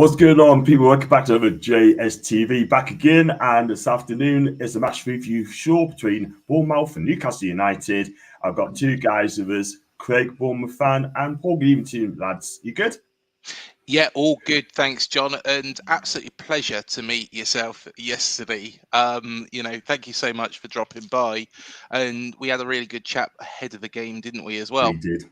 What's going on, people? Welcome back to JSTV. Back again, and this afternoon is a match review show between Bournemouth and Newcastle United. I've got two guys with us, Craig, Bournemouth fan, and Paul, good evening to you, lads. You good? Yeah, all good. Thanks, John. And absolutely pleasure to meet yourself yesterday. Thank you so much for dropping by. And we had a really good chat ahead of the game, didn't we, as well? We did.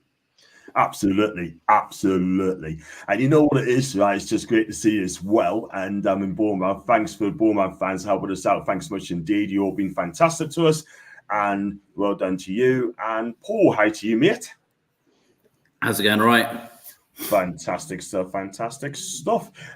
Absolutely. And you know what it is, right? It's just great to see you as well. And in Bournemouth, thanks for Bournemouth fans helping us out. Thanks so much indeed. You've all been fantastic to us. And well done to you. And Paul, hi to you, mate. How's it going? All right. Fantastic stuff.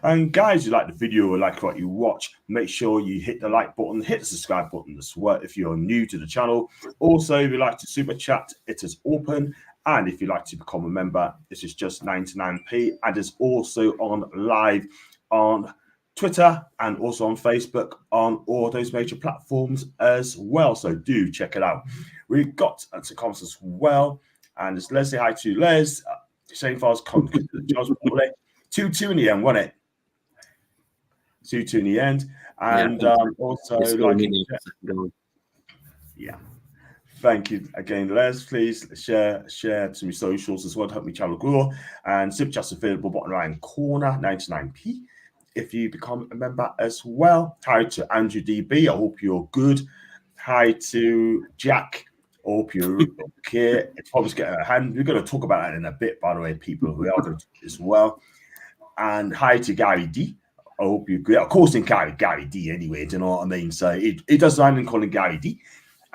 And guys, you like the video or like what you watch, make sure you hit the like button, hit the subscribe button as well if you're new to the channel. Also, if you like to super chat, it is open. And if you'd like to become a member, this is just 99p, and it's also on live on Twitter and also on Facebook on all those major platforms as well. So do check it out. We've got some comments as well. And it's Leslie. Hi to Les. Same far as John's 2-2 in the end, wasn't it? 2-2 in the end. And yeah, also yeah. Thank you again, Les. Please share to my socials as well to help me channel grow. And super chat's available bottom right corner, 99p. If you become a member as well. Hi to Andrew DB. I hope you're good. Hi to Jack. Hope you're okay. It's probably getting a hand. We're going to talk about that in a bit, by the way, people. We are going to as well. And hi to Gary D. I hope you're great. Of course, in Gary D anyway. Do you know what I mean? So it does sound in calling Gary D.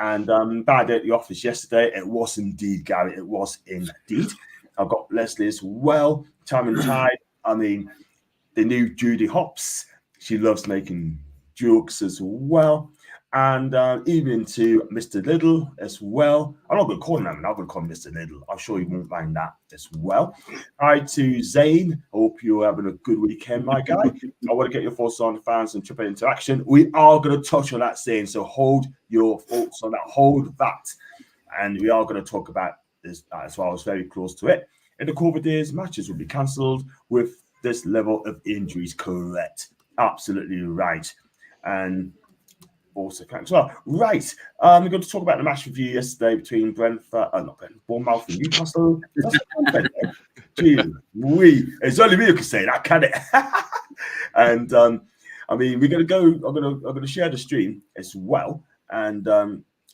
And bad at the office yesterday. It was indeed Gary. It was indeed. I've got Leslie as well. Time and tide. I mean, the new Judy Hopps. She loves making jokes as well. And even to Mr. Little as well. I'm not going to call him that. I'm going to call him Mr. Little. I'm sure you won't mind that as well. Hi to Zane. Hope you're having a good weekend, my guy. I want to get your thoughts on the fans and triple interaction. We are going to touch on that, Zane. So hold your thoughts on that. Hold that. And we are going to talk about this as well. I was very close to it. In the COVID days, matches will be cancelled with this level of injuries. Correct. Absolutely right. And also as well. Right. We're going to talk about the match review yesterday between Bournemouth and Newcastle. It's only me who can say that, can it? And I mean, we're going to go. I'm going to share the stream as well. And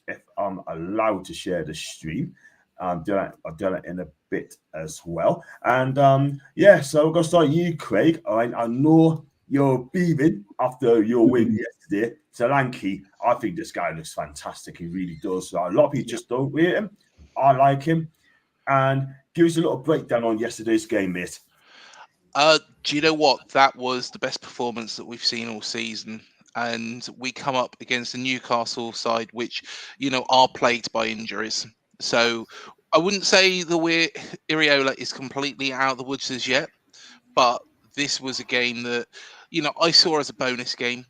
if I'm allowed to share the stream, I've done it in a bit as well. And yeah, so we're going to start you, Craig. All right, I know you're beaming after your win yesterday. Solanke, I think this guy looks fantastic. He really does. So a lot of people just don't rate him. I like him. And give us a little breakdown on yesterday's game, mate. Do you know what? That was the best performance that we've seen all season. And we come up against the Newcastle side, which, are plagued by injuries. So I wouldn't say Iriola is completely out of the woods as yet. But this was a game that, I saw as a bonus game.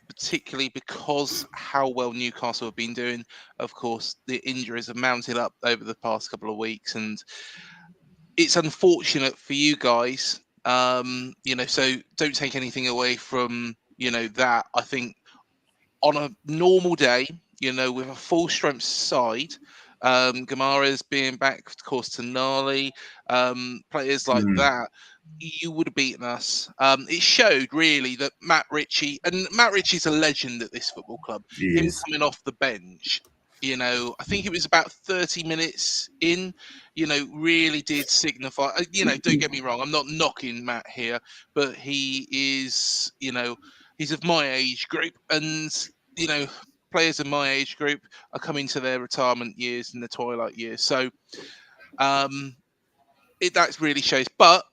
Particularly because how well Newcastle have been doing. Of course, the injuries have mounted up over the past couple of weeks, and it's unfortunate for you guys. So don't take anything away from that. I think on a normal day, with a full strength side, Gamara's being back, of course, Tonali, players like that, you would have beaten us. It showed really that Matt Ritchie's a legend at this football club. Him coming off the bench, I think it was about 30 minutes in, really did signify, don't get me wrong, I'm not knocking Matt here, but he is, he's of my age group, and, players in my age group are coming to their retirement years and the twilight years. So that really shows. But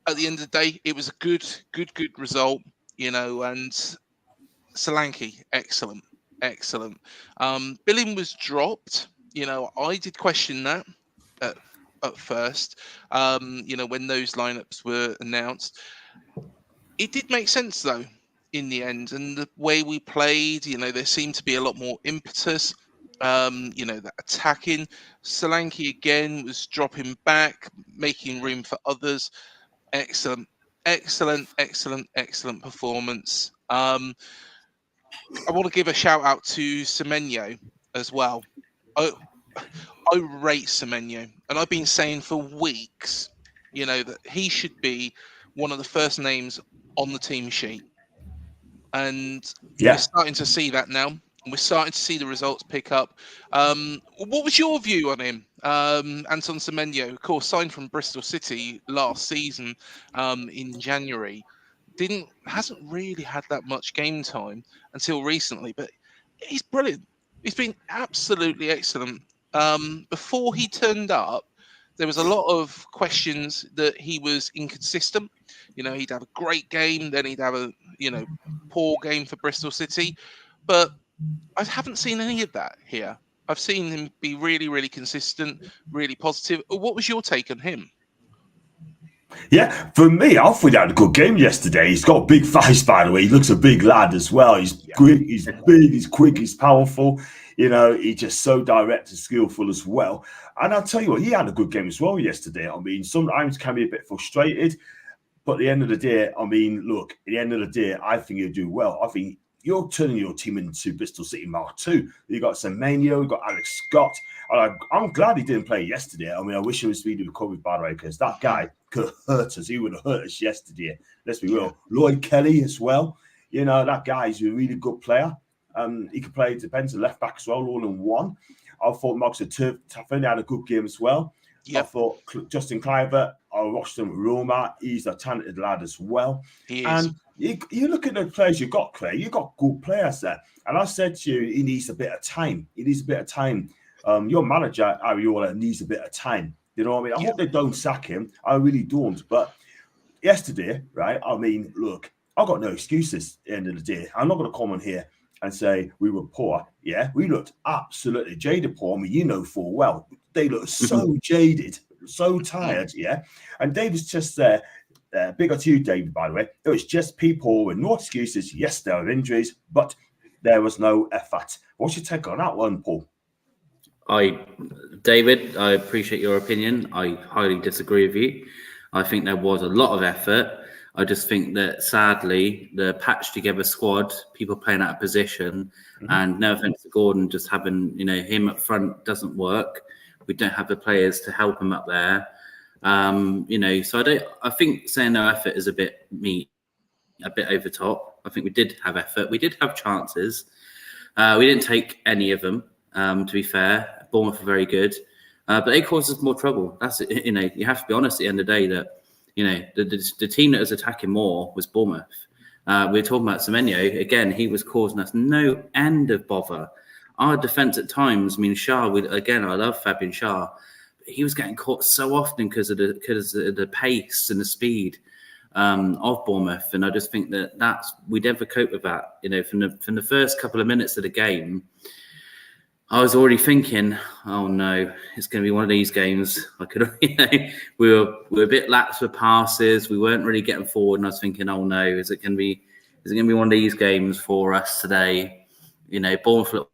at the end of the day, it was a good result, and Solanke, excellent. Billing was dropped. I did question that at first, when those lineups were announced. It did make sense, though, in the end. And the way we played, there seemed to be a lot more impetus. That attacking. Solanke again was dropping back, making room for others. Excellent excellent performance. I want to give a shout out to Semenyo as well. I rate Semenyo, and I've been saying for weeks, that he should be one of the first names on the team sheet. And we're starting to see that now. We're starting to see the results pick up. What was your view on him, Anton Semenyo? Of course, signed from Bristol City last season in January. Hasn't really had that much game time until recently, but he's brilliant. He's been absolutely excellent. Before he turned up, there was a lot of questions that he was inconsistent. He'd have a great game, then he'd have a poor game for Bristol City, but I haven't seen any of that here. I've seen him be really, really consistent, really positive. What was your take on him? Yeah, for me, I thought he had a good game yesterday. He's got big thighs, by the way. He looks a big lad as well. He's quick, he's big, he's quick, he's powerful. He's just so direct and skillful as well. And I'll tell you what, he had a good game as well yesterday. I mean, sometimes can be a bit frustrated, but at the end of the day, I think he'll do well. I think you're turning your team into Bristol City Mark II. You got Semenyo, you got Alex Scott. And I'm glad he didn't play yesterday. I mean, I wish he was speedy recovery, by the way, because that guy could hurt us. He would have hurt us yesterday. Let's be real. Lloyd Kelly as well. That guy's a really good player. He could play defensive left back as well, all in one. I thought Mox Taffin had a good game as well. Yep. I thought Justin Cliver, I watched him at Roma. He's a talented lad as well. He is. And you look at the players you've got, Clay. You've got good players there. And I said to you, he needs a bit of time. Your manager, Ariola, needs a bit of time. You know what I mean? I hope they don't sack him. I really don't. But yesterday, right, I mean, look, I've got no excuses at the end of the day. I'm not going to come on here and say we were poor. Yeah, we looked absolutely jaded poor. I mean, full well. They looked so jaded, so tired, yeah. And David's just there. Big up to you, David, by the way. It was just people with no excuses. Yes, there were injuries, but there was no effort. What's your take on that one, Paul? David, I appreciate your opinion. I highly disagree with you. I think there was a lot of effort. I just think that sadly, the patched together squad, people playing out of position, and no offense to Gordon, just having him up front doesn't work. We don't have the players to help him up there. So I think saying no effort is a bit over top. I think we did have effort. We did have chances. We didn't take any of them, to be fair. Bournemouth were very good, but they caused us more trouble. That's it. You have to be honest at the end of the day that, the team that was attacking more was Bournemouth. We were talking about Semenyo. Again, he was causing us no end of bother. Our defence at times, I love Fabian Schär. He was getting caught so often because of the pace and the speed of Bournemouth, and I just think that we'd never cope with that. From the first couple of minutes of the game, I was already thinking, oh no, it's going to be one of these games. We were a bit lax with passes. We weren't really getting forward, and I was thinking, oh no, is it going to be one of these games for us today? Bournemouth looked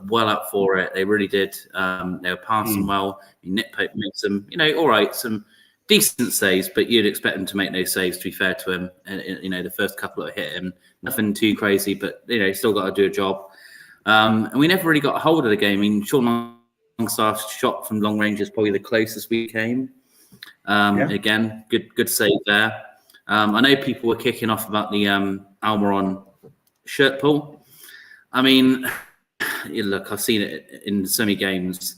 well up for it. They really did. They were passing well. Nitpoke made some, all right, some decent saves, but you'd expect them to make no saves, to be fair to him. And, the first couple that hit him, nothing too crazy, but, still got to do a job. And we never really got a hold of the game. I mean, Sean Longstaff's shot from long range is probably the closest we came. Again, good save there. I know people were kicking off about the Almiron shirt pull. I mean, look, I've seen it in so many games.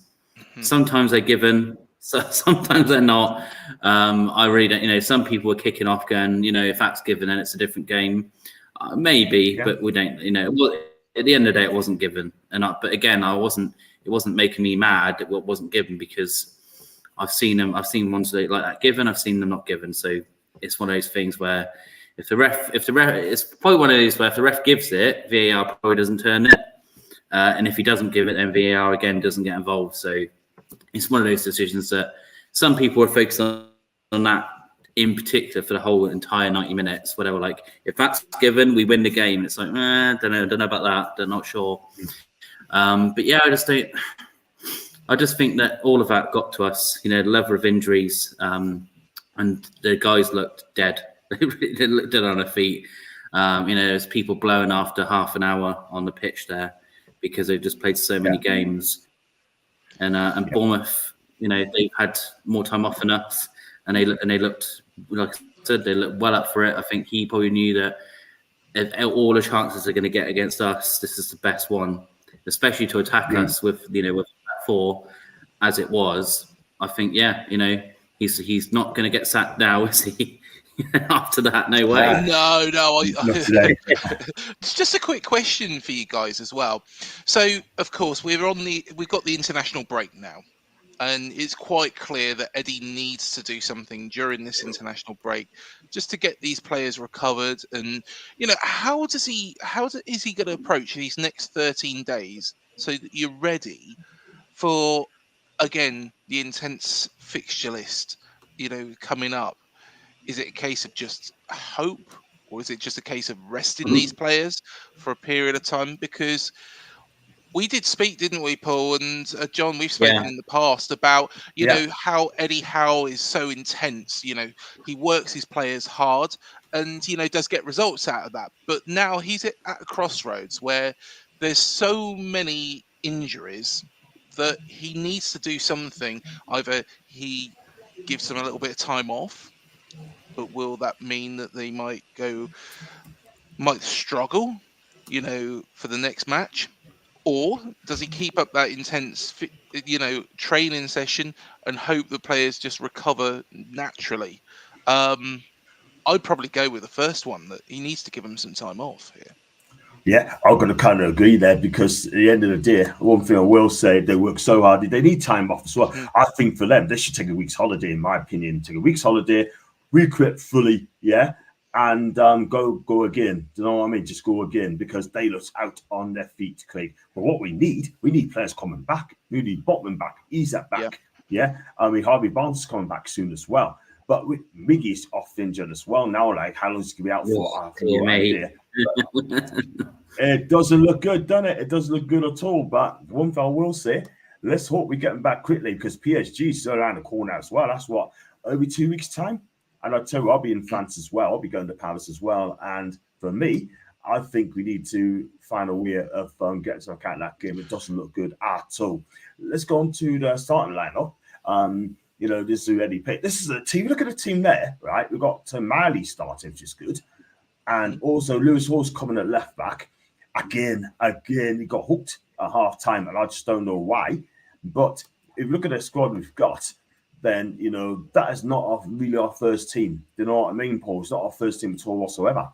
Sometimes they're given, so sometimes they're not. I really don't. Some people were kicking off, going, if that's given, then it's a different game. Maybe, but we don't. Well, at the end of the day, it wasn't given. But again, it wasn't making me mad that it wasn't given, because I've seen ones like that given. I've seen them not given. So it's one of those things where if the ref, it's probably one of those where if the ref gives it, VAR probably doesn't turn it. And if he doesn't give it, then VAR again doesn't get involved. So it's one of those decisions that some people are focused on that in particular for the whole entire 90 minutes, whatever. Like, if that's given, we win the game. It's like, don't know about that. They're not sure. But yeah, I just think that all of that got to us, the level of injuries, and the guys looked dead. They didn't look dead on their feet. There's people blowing after half an hour on the pitch there because they've just played so many games. And Bournemouth, they've had more time off than us, and they looked, like I said, they looked well up for it. I think he probably knew that if all the chances are going to get against us, this is the best one, especially to attack us with with 4 as it was. I think he's not going to get sacked now, is he? After that, no way. No. Not today. It's just a quick question for you guys as well. So, of course, we've got the international break now, and it's quite clear that Eddie needs to do something during this international break just to get these players recovered. And how is he going to approach these next 13 days so that you're ready for, again, the intense fixture list coming up? Is it a case of just hope, or is it just a case of resting these players for a period of time? Because we did speak, didn't we, Paul and John? We've spoken in the past about how Eddie Howe is so intense. He works his players hard, and does get results out of that. But now he's at a crossroads where there's so many injuries that he needs to do something. Either he gives them a little bit of time off, but will that mean that they might struggle, for the next match? Or does he keep up that intense, training session and hope the players just recover naturally? I'd probably go with the first one, that he needs to give them some time off here. Yeah, I'm going to kind of agree there, because at the end of the day, one thing I will say, they work so hard. They need time off as well. I think for them, they should take a week's holiday, in my opinion. Take a week's holiday, recoup fully, and go again. Do you know what I mean? Just go again, because they look out on their feet, Craig. But what we need players coming back. We need Botman back, Isak back. I mean, Harvey Barnes is coming back soon as well. But with Miggy's off injured as well now. Like, how long is he going to be out for? It doesn't look good, doesn't it? It doesn't look good at all. But one thing I will say, let's hope we get him back quickly, because PSG is still around the corner as well. That's what, every 2 weeks' time. And I'll tell you, I'll be in France as well. I'll be going to Paris as well. And for me, I think we need to find a way of getting some kind of that game. It doesn't look good at all. Let's go on to the starting lineup. This is already picked. This is a team. Look at the team there, right? We've got Miley starting, which is good. And also Lewis Hall's coming at left back. Again, he got hooked at half time, and I just don't know why. But if you look at the squad we've got, then, that is not really our first team. Do you know what I mean, Paul? It's not our first team at all whatsoever.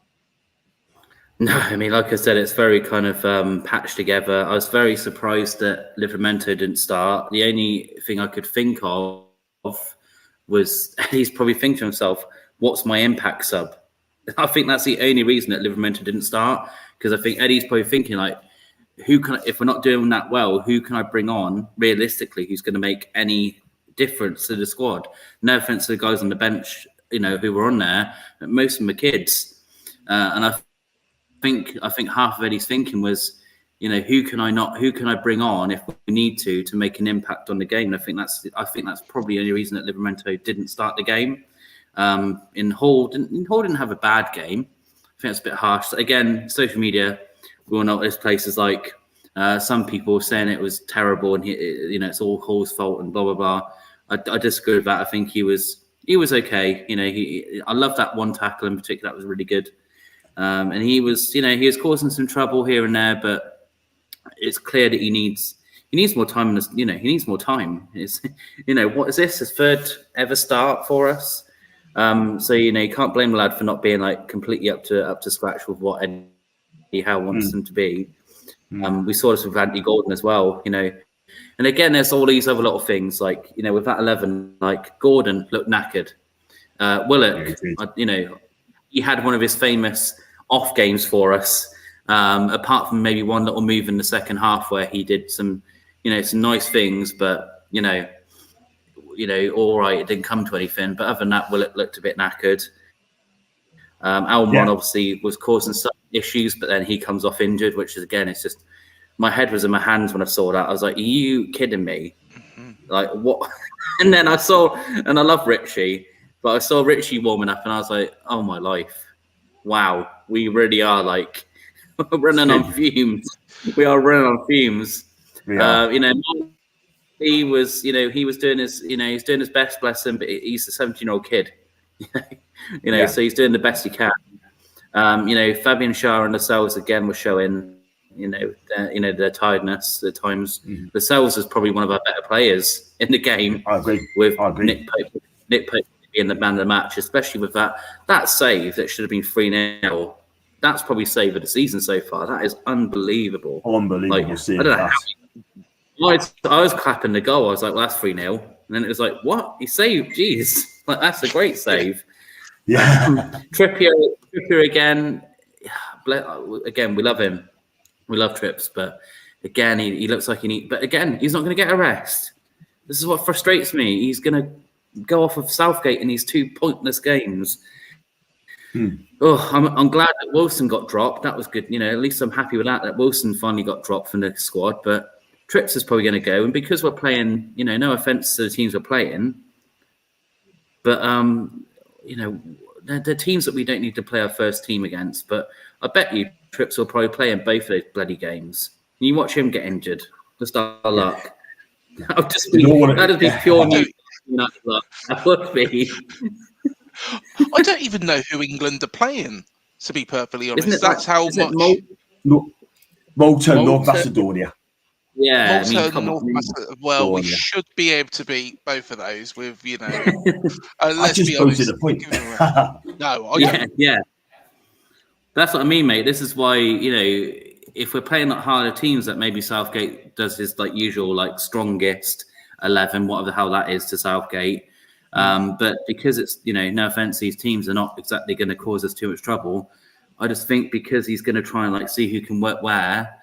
No, I mean, like I said, it's very kind of patched together. I was very surprised that Livramento didn't start. The only thing I could think of was he's probably thinking to himself, what's my impact sub? I think that's the only reason that Livramento didn't start, because I think Eddie's probably thinking, like, if we're not doing that well, who can I bring on realistically who's going to make any difference to the squad? No offense to the guys on the bench, who were on there, but most of them are kids. And I think half of Eddie's thinking was, who can I bring on if we need to make an impact on the game? And I think that's probably the only reason that Livramento didn't start the game. Hall didn't have a bad game. I think that's a bit harsh. Again, social media, we all know what this place is like. Some people saying it was terrible and it's all Hall's fault and blah blah blah. I disagree with that. I think he was okay. I love that one tackle in particular. That was really good. And he was causing some trouble here and there, but it's clear that he needs more time. He needs more time. What is this? His third ever start for us. So you can't blame the lad for not being like completely up to scratch with what Eddie Howe wants them to be. We saw this with Andy Gordon as well. And again, there's all these other little things like with that 11, like Gordon looked knackered. Willock, he had one of his famous off games for us. Apart from maybe one little move in the second half where he did some nice things, but all right, it didn't come to anything. But other than that, Willock looked a bit knackered. Almon obviously was causing some issues, but then he comes off injured, which is, again, it's just, my head was in my hands when I saw that. I was like, are you kidding me? Like, what? And then I love Richie, But I saw Richie warming up, and I was like, "Oh my life, wow, we really are like running on fumes. We are running on fumes." We are. He was doing his, he's doing his best, bless him, but he's a 17-year-old kid, so he's doing the best he can. Fabian Schär and Lascelles again were showing, their tiredness at times. Lascelles is probably one of our better players in the game. I agree. With Nick Pope being the man of the match, especially with that save that should have been 3-0. That's probably save of the season so far. That is unbelievable. Unbelievable. I don't know I was clapping the goal. I was like, well, that's 3-0. And then it was like, what? He saved? Jeez. Like, that's a great save. Yeah. Trippier again. Again, we love him. We love Trips. But again, he looks like but again, he's not going to get a rest. This is what frustrates me. He's going to go off of Southgate in these 2 pointless games. Oh, I'm glad that Wilson got dropped. That was good. At least I'm happy with that Wilson finally got dropped from the squad. But Trips is probably going to go. And because we're playing, no offense to the teams we're playing, but, they're teams that we don't need to play our first team against. But I bet you Trips will probably play in both of those bloody games. And you watch him get injured. Just our luck. That'd be pure United luck. That would be. I don't even know who England are playing, to be perfectly honest. Malta, North Macedonia. Yeah, Well, we should be able to beat both of those with, I let's just be honest. The point. No, I don't. Yeah. That's what I mean, mate. This is why, if we're playing harder teams, that maybe Southgate does his usual strongest 11, whatever the hell that is to Southgate. But because it's, no offense, these teams are not exactly going to cause us too much trouble. I just think because he's going to try and see who can work where.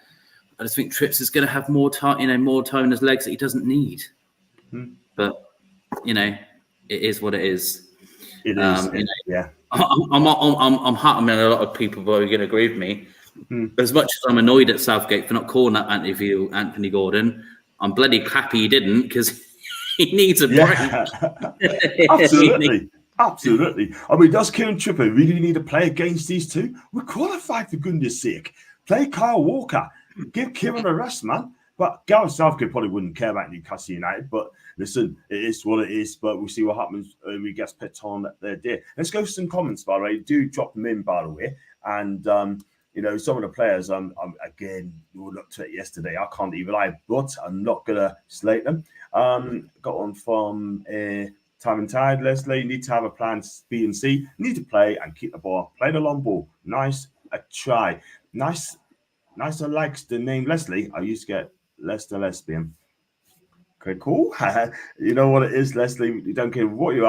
I just think Trips is going to have more time, more time in his legs that he doesn't need. But it is what it is. It is. Yeah. I'm hot. I mean, a lot of people are going to agree with me. As much as I'm annoyed at Southgate for not calling that interview Anthony Gordon, I'm bloody happy he didn't because he needs a break. Absolutely. I mean, does Kieran Trippier really need to play against these two? We're qualified, for goodness sake. Play Kyle Walker. Give Kieran a rest, man. But Gareth Southgate probably wouldn't care about Newcastle United. But listen, it is what it is. But we'll see what happens when we get picked on their day. Let's go to some comments, by the way. Do drop them in, by the way. And, some of the players, again, we looked at it yesterday. I can't even lie, but I'm not going to slate them. Got one from Time and Tide. Leslie, you need to have a plan B and C. You need to play and keep the ball. Play the long ball. Nice. A try. Nice. I likes the name Leslie. I used to get Leicester Lesbian. Okay, cool. You know what it is, Leslie. You don't care what you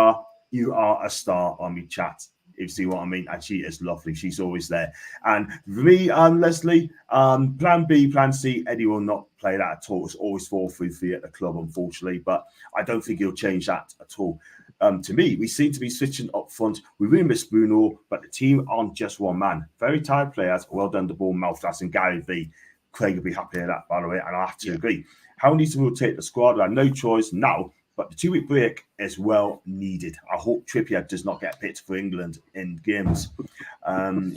are a star on me chat. If you see what I mean. And she is lovely. She's always there. And for me, Leslie, plan B, plan C, Eddie will not play that at all. It's always 4-3-3 at the club, unfortunately. But I don't think he'll change that at all. To me, we seem to be switching up front. We really miss Bruno, but the team aren't just one man. Very tired players. Well done, the Bournemouth. That's in Gary V. Craig will be happy with that, by the way, and I have to agree. How needs to rotate the squad? I have no choice now, but the 2-week break is well needed. I hope Trippier does not get picked for England in games. And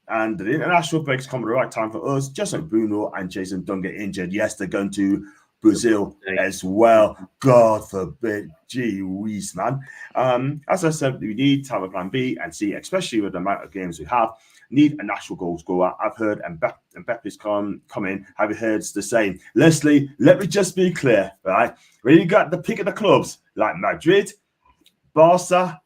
the international breaks come at the right time for us, just like Bruno and Jason don't get injured. Yes, they're going to Brazil as well. God forbid. Gee whiz, man. As I said, we need to have a plan B and C, especially with the amount of games we have. Need a natural goal scorer. I've heard Mbappe's come in. Have you heard the same? Leslie, let me just be clear, right? When you got the pick of the clubs like Madrid, Barca,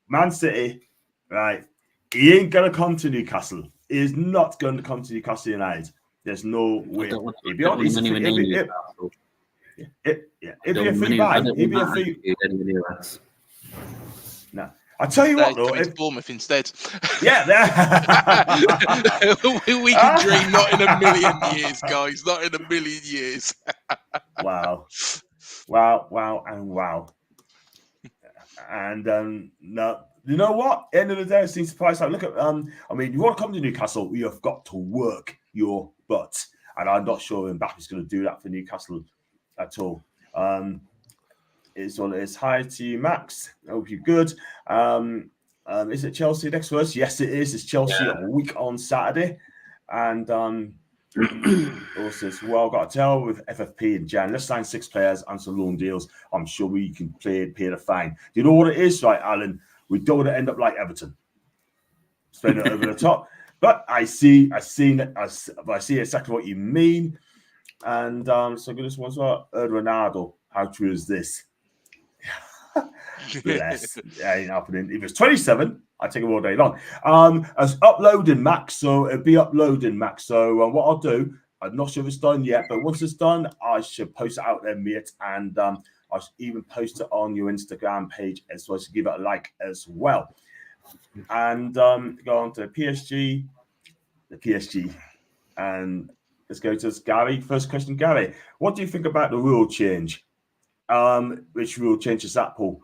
Man City, right? He ain't going to come to Newcastle. He is not going to come to Newcastle United. There's no way. It'd be a free buy. It'd be a free. No. I tell you what, though, if Bournemouth instead, yeah, we can dream not in a million years, guys, not in a million years. Wow, and wow, and no, you know what? End of the day, it seems to price out. Look at I mean, you want to come to Newcastle, you have got to work your butt, and I'm not sure Mbappe's going to do that for Newcastle at all. is what it is. Hi to you, Max. I hope you're good. Is it Chelsea next for us? Yes, it is. It's Chelsea a week on Saturday. And also as well, got to tell with FFP and Jan, let's sign 6 players and some loan deals. I'm sure we can pay the fine. Do you know what it is, right, Alan? We don't want to end up like Everton. Spend it over the top. But I see exactly what you mean. And so this one's what Ronaldo. How true is this? Bless. Ain't happening. If it's 27, I take it all day long. As uploading, Max. So it'll be uploading, Max. So what I'll do, I'm not sure if it's done yet, but once it's done, I should post it out there, mate. And I should even post it on your Instagram page as well. So give it a like as well. And go on to the PSG. And let's go to Gary. First question, Gary. What do you think about the rule change? Which rule change is that, Paul?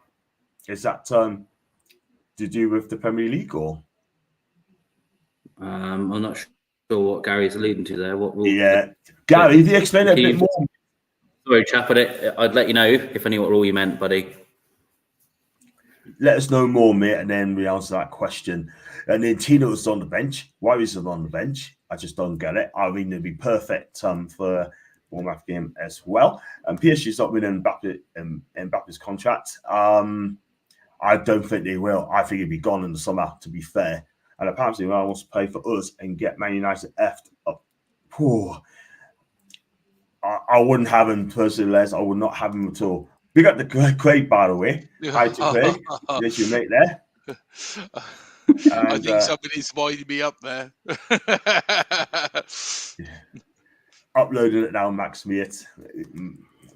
Is that to do with the Premier League or? I'm not sure what Gary's alluding to there. What rule? Yeah, Gary, if you explain it a bit more. Sorry, chap, I'd let you know if I knew what rule you meant, buddy. Let us know more, mate, and then we answer that question. And then Tino's on the bench. Why is he on the bench? I just don't get it. I mean, it'd be perfect for Bournemouth game as well. And PSG's not winning Mbappe's contract. I don't think they will. I think he'd be gone in the summer, to be fair. And apparently, Real wants to play for us and get Man United effed up. Poor. I wouldn't have him personally, Les. I would not have him at all. Big up the Craig, by the way. Hi to Craig. There's your mate there. And, I think somebody's winding me up there. Uploading it now, Max, mate.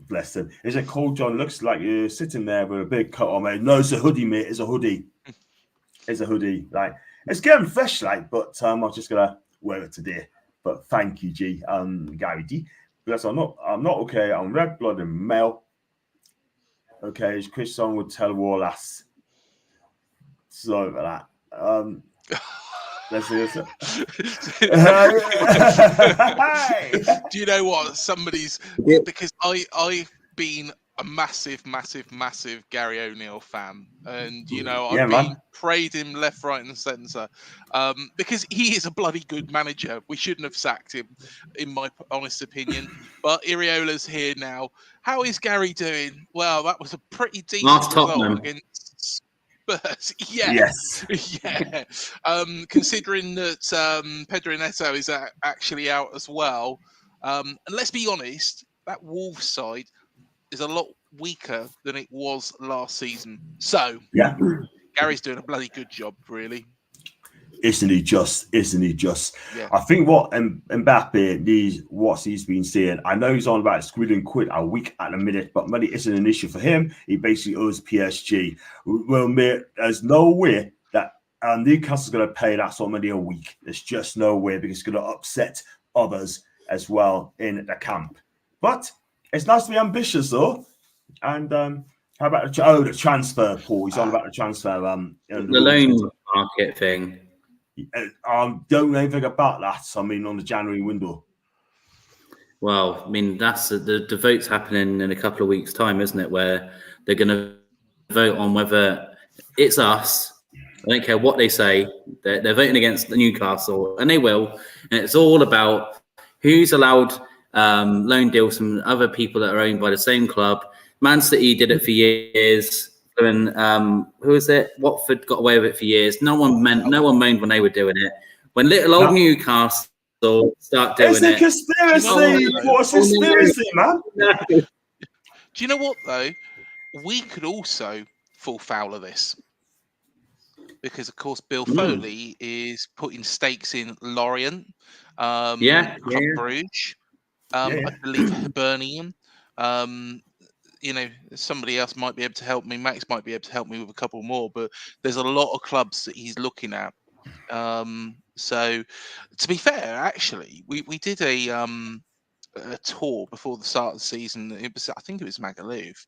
Bless him. Is it cold, John? Looks like you're sitting there with a big coat on, mate. No, it's a hoodie, mate. It's a hoodie. It's a hoodie. Like, it's getting fresh, like, but I'm just gonna wear it today. But thank you, G. Gary D. Bless. I'm not okay. I'm red-blooded male. Okay, as Chris Song would tell Wallace. Sorry about that. Let's see this. Do you know what? Because I've been a massive Gary O'Neill fan, and I've been praising him left, right, and centre because he is a bloody good manager. We shouldn't have sacked him, in my honest opinion. But Iriola's here now. How is Gary doing? Well, that was a pretty decent result against Spurs. Yeah. Yes. Yeah. Considering that Pedro Neto is actually out as well, and let's be honest, that Wolves side is a lot weaker than it was last season. So, yeah, Gary's doing a bloody good job, really. Isn't he just? Yeah. I think what Mbappe, what he's been saying, I know he's on about £1 a week at the minute, but money isn't an issue for him. He basically owes PSG. Well, mate, there's no way that Newcastle's going to pay that sort of money a week. There's just no way, because it's going to upset others as well in the camp. But it's nice to be ambitious, though. And how about the transfer, Paul? He's on about the transfer. The loan market thing. Don't know anything about that. I mean, on the January window. Well, I mean, that's the vote's happening in a couple of weeks' time, isn't it? Where they're going to vote on whether it's us. I don't care what they say. They're voting against the Newcastle, and they will. And it's all about who's allowed loan deals from other people that are owned by the same club. Man City did it for years. And who is it? Watford got away with it for years. No one moaned when they were doing it. When little old Newcastle start doing it, it's a conspiracy. What's a conspiracy, man? Do you know what though? We could also fall foul of this, because of course Bill Foley is putting stakes in Lorient, Club Bruges, I believe Hibernian. Somebody else might be able to help me. Max might be able to help me with a couple more, but there's a lot of clubs that he's looking at. So, to be fair, actually, we did a tour before the start of the season. I think it was Magaluf,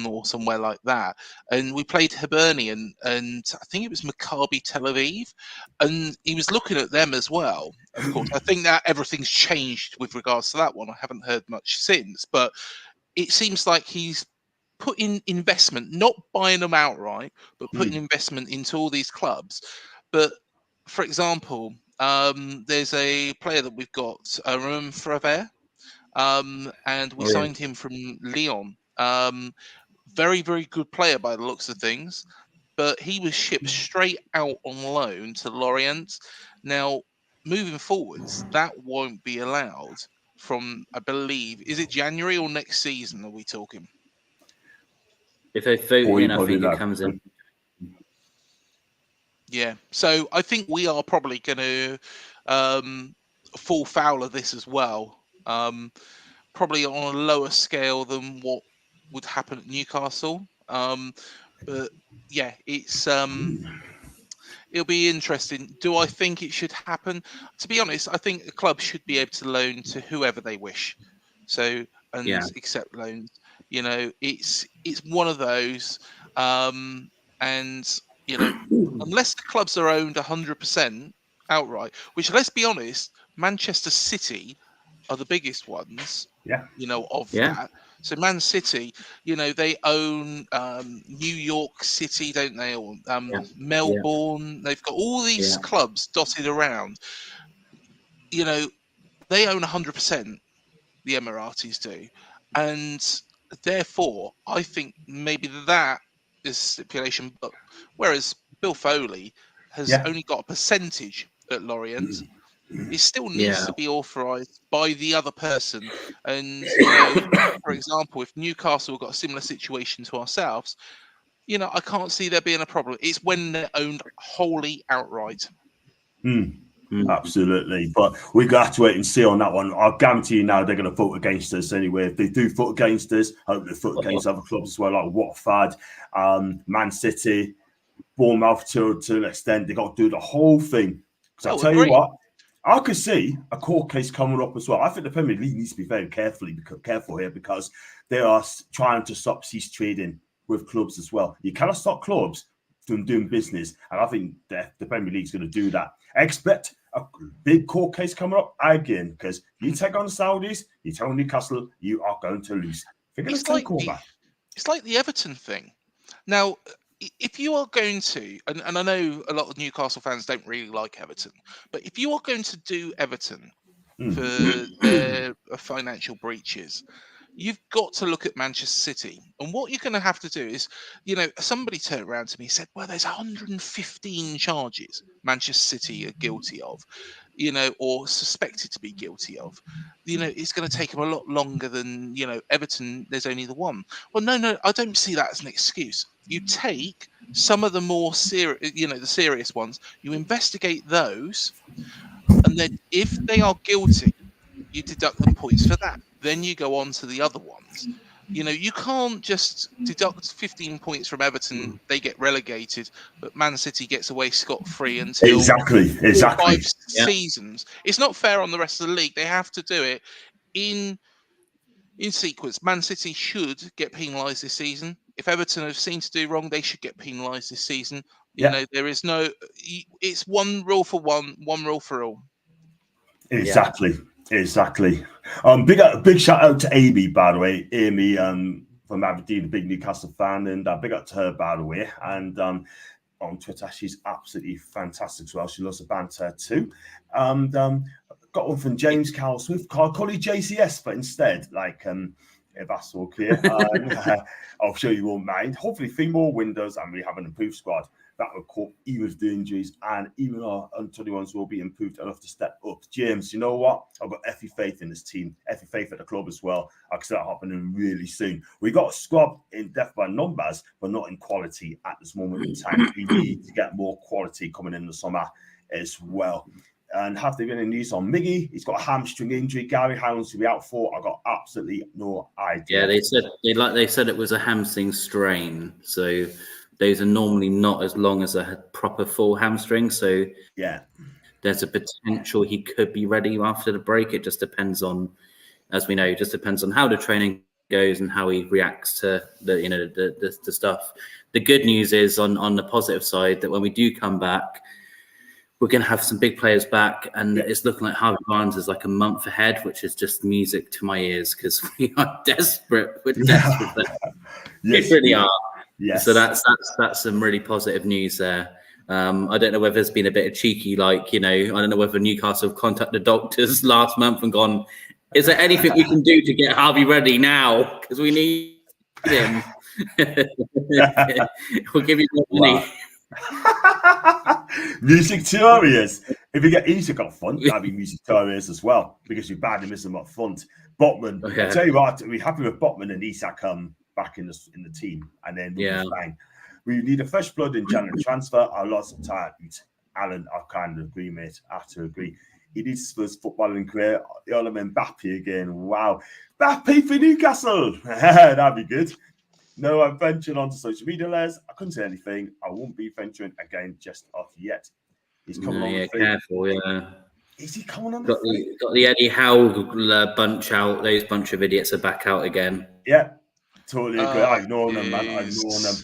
or somewhere like that, and we played Hibernian, and I think it was Maccabi Tel Aviv, and he was looking at them as well. Of course, I think that everything's changed with regards to that one. I haven't heard much since, but it seems like he's putting investment, not buying them outright, but putting investment into all these clubs. But for example, there's a player that we've got, Romain Frevert, and we signed him from Lyon. Very, very good player by the looks of things, but he was shipped straight out on loan to Lorient. Now, moving forwards, that won't be allowed from, I believe, is it January or next season are we talking? If they vote in, I think it comes in. Yeah, so I think we are probably going to fall foul of this as well. Probably on a lower scale than what would happen at Newcastle. But yeah, it's it'll be interesting. Do I think it should happen? To be honest, I think the club should be able to loan to whoever they wish. So accept loans. You know, it's one of those. And you know, unless the clubs are owned 100% outright, which, let's be honest, Manchester City are the biggest ones. Yeah. You know, of that. So Man City, you know, they own New York City, don't they? Or Melbourne. They've got all these clubs dotted around. You know, they own 100%. The Emiratis do, and therefore, I think maybe that is stipulation. But whereas Bill Foley has only got a percentage at Lorient. It still needs to be authorised by the other person. And, you know, for example, if Newcastle got a similar situation to ourselves, you know, I can't see there being a problem. It's when they're owned wholly outright. Absolutely. But we've got to wait and see on that one. I'll guarantee you now they're going to vote against us anyway. If they do vote against us, I hope they vote against other clubs as well, like Watford, Man City, Bournemouth to an extent. They got to do the whole thing. Because I'll tell you what, I could see a court case coming up as well. I think the Premier League needs to be very careful here because they are trying to stop cease trading with clubs as well. You cannot stop clubs from doing business, and I think the Premier League is going to do that. I expect a big court case coming up again because you take on the Saudis, you tell Newcastle, you are going to lose. It's like the Everton thing. Now, if you are going to, and I know a lot of Newcastle fans don't really like Everton, but if you are going to do Everton for their financial breaches, you've got to look at Manchester City. And what you're going to have to do is, you know, somebody turned around to me and said, well, there's 115 charges Manchester City are guilty of, you know, or suspected to be guilty of. You know, it's going to take them a lot longer than, you know, Everton, there's only the one. Well, no, I don't see that as an excuse. You take some of the more serious, you know, the serious ones, you investigate those, and then if they are guilty, you deduct them points for that. Then you go on to the other ones. You know, you can't just deduct 15 points from Everton, they get relegated, but Man City gets away scot-free until 5 seasons. It's not fair on the rest of the league. They have to do it in sequence. Man City should get penalised this season. If Everton have seen to do wrong, they should get penalised this season. You know, there is no... It's one rule for one rule for all. Exactly. Big shout out to Amy, by the way. Amy from Aberdeen, a big Newcastle fan, and big up to her, by the way. And on Twitter, she's absolutely fantastic as well. She loves the banter too. And got one from James Carl Swift. Call you JCS, but instead, like, if that's all clear, I'm sure you won't mind. Hopefully, 3 more windows, and we have an improved squad that will cope even with the injuries, and even our under-21s will be improved enough to step up. James, you know what? I've got every faith in this team, every faith at the club as well. I can see that happening really soon. We got a squad in depth by numbers, but not in quality at this moment in time. We need to get more quality coming in the summer as well. And have there been any news on Miggy? He's got a hamstring injury. Gary Howlands will be out for. I got absolutely no idea. Yeah, they said it was a hamstring strain. So those are normally not as long as a proper full hamstring. So yeah, there's a potential he could be ready after the break. It just depends on, as we know, it just depends on how the training goes and how he reacts to the stuff. The good news is on the positive side that when we do come back, we're going to have some big players back, and it's looking like Harvey Barnes is like a month ahead, which is just music to my ears because we are desperate. We're desperate. Yes, we really are. Yes. So that's some really positive news there. I don't know whether there's been a bit of cheeky, like, I don't know whether Newcastle have contacted the doctors last month and gone, is there anything we can do to get Harvey ready now? Because we need him. We'll give you more money. Wow. Music to our ears. If you get Isak up front, that'd be music to our ears as well, because we badly miss him up front. Botman, I tell you what, we're happy with Botman and Isak back in the team, and then we'll be fine. We need a fresh blood in January transfer. I lost some talent. Alan, I kind of agree, mate. I have to agree. He needs his first footballing career. Earl Mbappe again. Wow. Mbappe for Newcastle. That'd be good. No, I'm venturing onto social media, Les. I couldn't say anything. I won't be venturing again just off yet. He's coming on. Yeah, careful, yeah. Is he coming on? Got the Eddie Howe bunch out. Those bunch of idiots are back out again. Yeah, totally agree. I've known them, man. I've known them.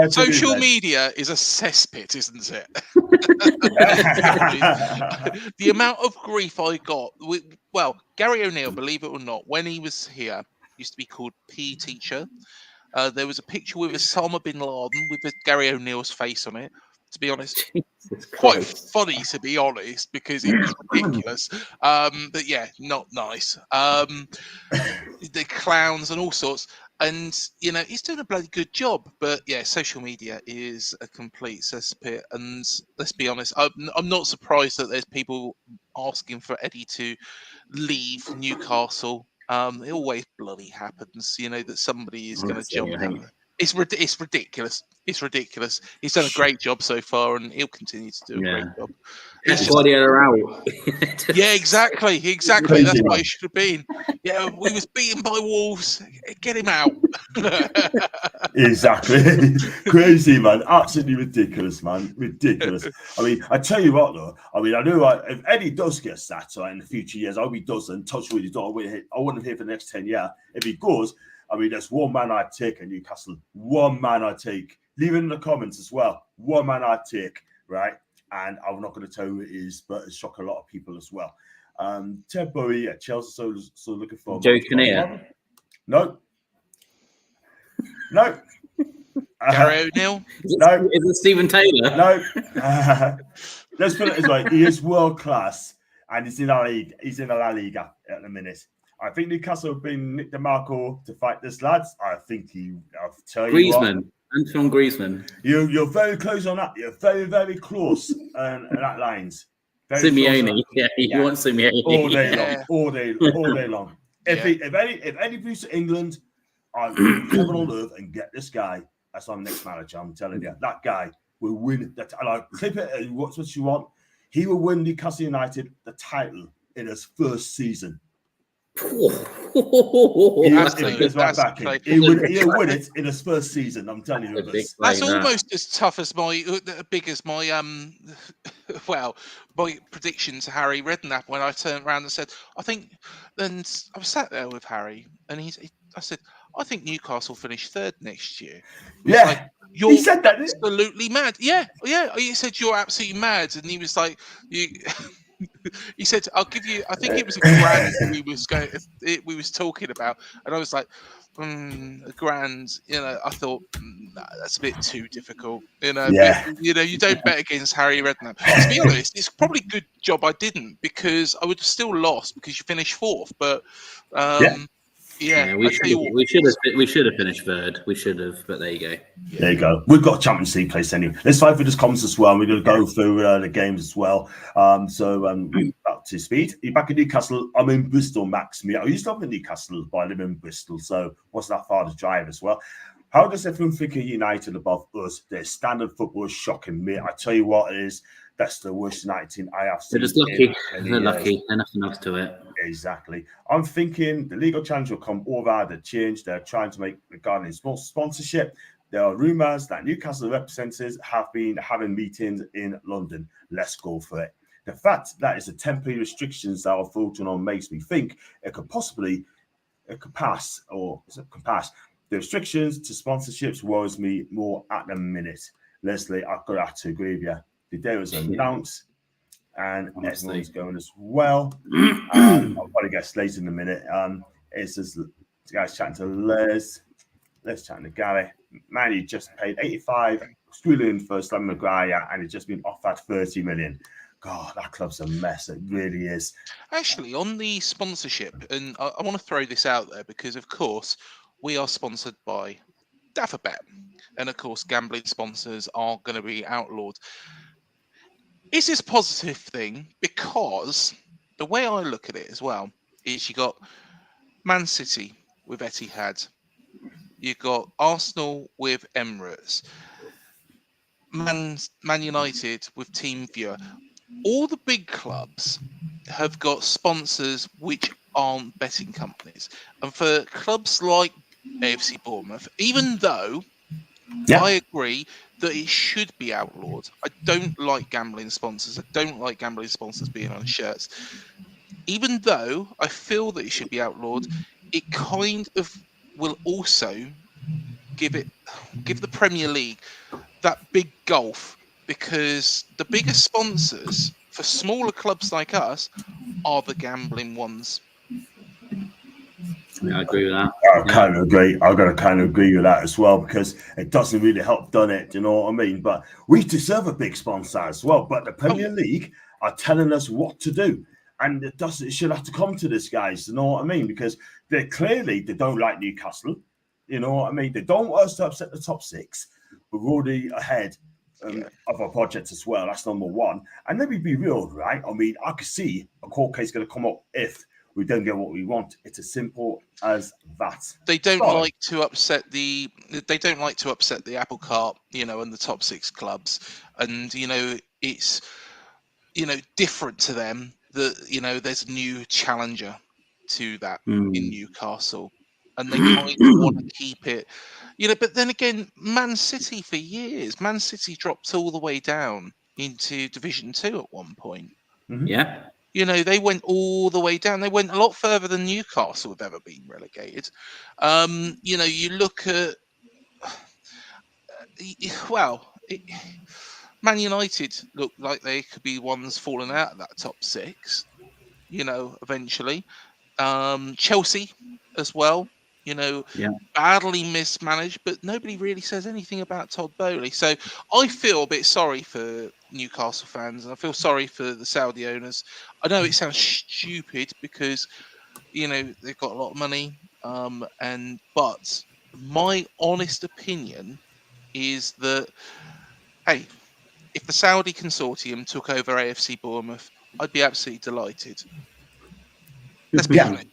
Social media is a cesspit, isn't it? The amount of grief I got. Gary O'Neill, believe it or not, when he was here, used to be called PE teacher. There was a picture with Osama bin Laden with Gary O'Neill's face on it. To be honest, quite funny, to be honest, because it was ridiculous. But yeah, not nice. The clowns and all sorts. And, he's doing a bloody good job. But yeah, social media is a complete cesspit. And let's be honest, I'm not surprised that there's people asking for Eddie to leave Newcastle. It always bloody happens, that somebody is going to jump out. It's ridiculous. It's ridiculous. He's done a great job so far, and he'll continue to do a great job. Out. Yeah, exactly. That's what it should have been. Yeah, we was beaten by Wolves. Get him out. Exactly. Crazy, man. Absolutely ridiculous, man. Ridiculous. I mean, I tell you what, though. I mean, I know if Eddie does get sacked in the future years, I hope he doesn't. Touch wood, I wouldn't hear for the next 10 years. If he goes, I mean, there's one man I'd take in Newcastle. One man I'd take. Leave it in the comments as well. One man I'd take, right? And I'm not going to tell you who it is, but it's shocked a lot of people as well. Ted Bowie at Chelsea, so looking for Joe Kinnear. No. Gary O'Neill. No. Is it Stephen Taylor? No. Let's put it this way: he is world class, and he's in our league. He's in the La Liga at the minute. I think Newcastle have been Nick DeMarco to fight this, lads. I think I'll tell you what. Antoine Griezmann. You're very close on that. You're very, very close on that lines. Simeone. You want Simeone. All day long. If any moves to England, I'm coming on earth and get this guy as our next manager. I'm telling you, that guy will win. And I'll clip it and what's what you want. He will win Newcastle United the title in his first season. He'll win it in his first season. I'm telling you this. That's almost as tough as my my prediction to Harry Redknapp when I turned around and said, and I was sat there with Harry, and I said, I think Newcastle finish third next year. Yeah. Like, he said that. Absolutely mad. Yeah. He said you're absolutely mad, and he was like, he said, "I'll give you." I think it was a grand we was talking about, and I was like, "A grand." I thought that's a bit too difficult. Yeah. But, you don't bet against Harry Redknapp. To be honest, it's probably a good job I didn't, because I would have still lost because you finished fourth. But we should have finished third. We should have, but there you go. There you go. We've got a Champions League place anyway. Let's fight for this comments as well. We're going to go through the games as well. Up to speed. You're back in Newcastle. I'm in Bristol, Max. I used to live in Newcastle, but I live in Bristol, so wasn't that far to drive as well. How does everyone think of United above us? Their standard football is shocking me. I tell you what, that's the worst United team I have seen. They're just lucky. They're lucky. There's nothing else to it. Exactly. I'm thinking the legal challenge will come over the change they're trying to make regarding sponsorship. There are rumours that Newcastle representatives have been having meetings in London. Let's go for it. The fact that it's a temporary restrictions that are voting on makes me think it could pass. The restrictions to sponsorships worries me more at the minute. Leslie, I've got to have to agree with you. The day was announced, and Honestly. everyone's going as well. I'll probably get later in a minute. It's just guys chatting to Les. Let's chat to Gary. Man, he just paid 85 million for Slam Maguire, and he's just been offered 30 million. God, that club's a mess. It really is. Actually, on the sponsorship, and I want to throw this out there because, of course, we are sponsored by Daffabet, and of course, gambling sponsors are going to be outlawed. Is this a positive thing? Because the way I look at it as well is you got Man City with Etihad, you got Arsenal with Emirates, Man United with TeamViewer. All the big clubs have got sponsors which aren't betting companies. And for clubs like AFC Bournemouth, even though I agree that it should be outlawed, I don't like gambling sponsors. I don't like gambling sponsors being on shirts. Even though I feel that it should be outlawed, it kind of will also give the Premier League that big gulf, because the biggest sponsors for smaller clubs like us are the gambling ones. Yeah, I agree with that. I kind of agree. I've got to kind of agree with that as well, because it doesn't really help, does it? Do you know what I mean? But we deserve a big sponsor as well. But the Premier League are telling us what to do, and it should have to come to this, guys. You know what I mean? Because they don't like Newcastle. You know what I mean? They don't want us to upset the top six. We're already ahead of our project as well. That's number one. And let me be real, right? I mean, I could see a court case going to come up if we don't get what we want. It's as simple as that. They don't like to upset the apple cart, and the top six clubs. And it's different to them that there's a new challenger to that in Newcastle, and they kind of want to keep it. But then again, Man City for years, Man City dropped all the way down into Division 2 at one point. Mm-hmm. Yeah. They went all the way down. They went a lot further than Newcastle have ever been relegated. You look at, Man United look like they could be ones falling out of that top six, eventually. Chelsea as well, badly mismanaged, but nobody really says anything about Todd Bowley. So I feel a bit sorry for Newcastle fans, and I feel sorry for the Saudi owners. I know it sounds stupid because, they've got a lot of money, but my honest opinion is that, hey, if the Saudi consortium took over AFC Bournemouth, I'd be absolutely delighted. Let's be honest.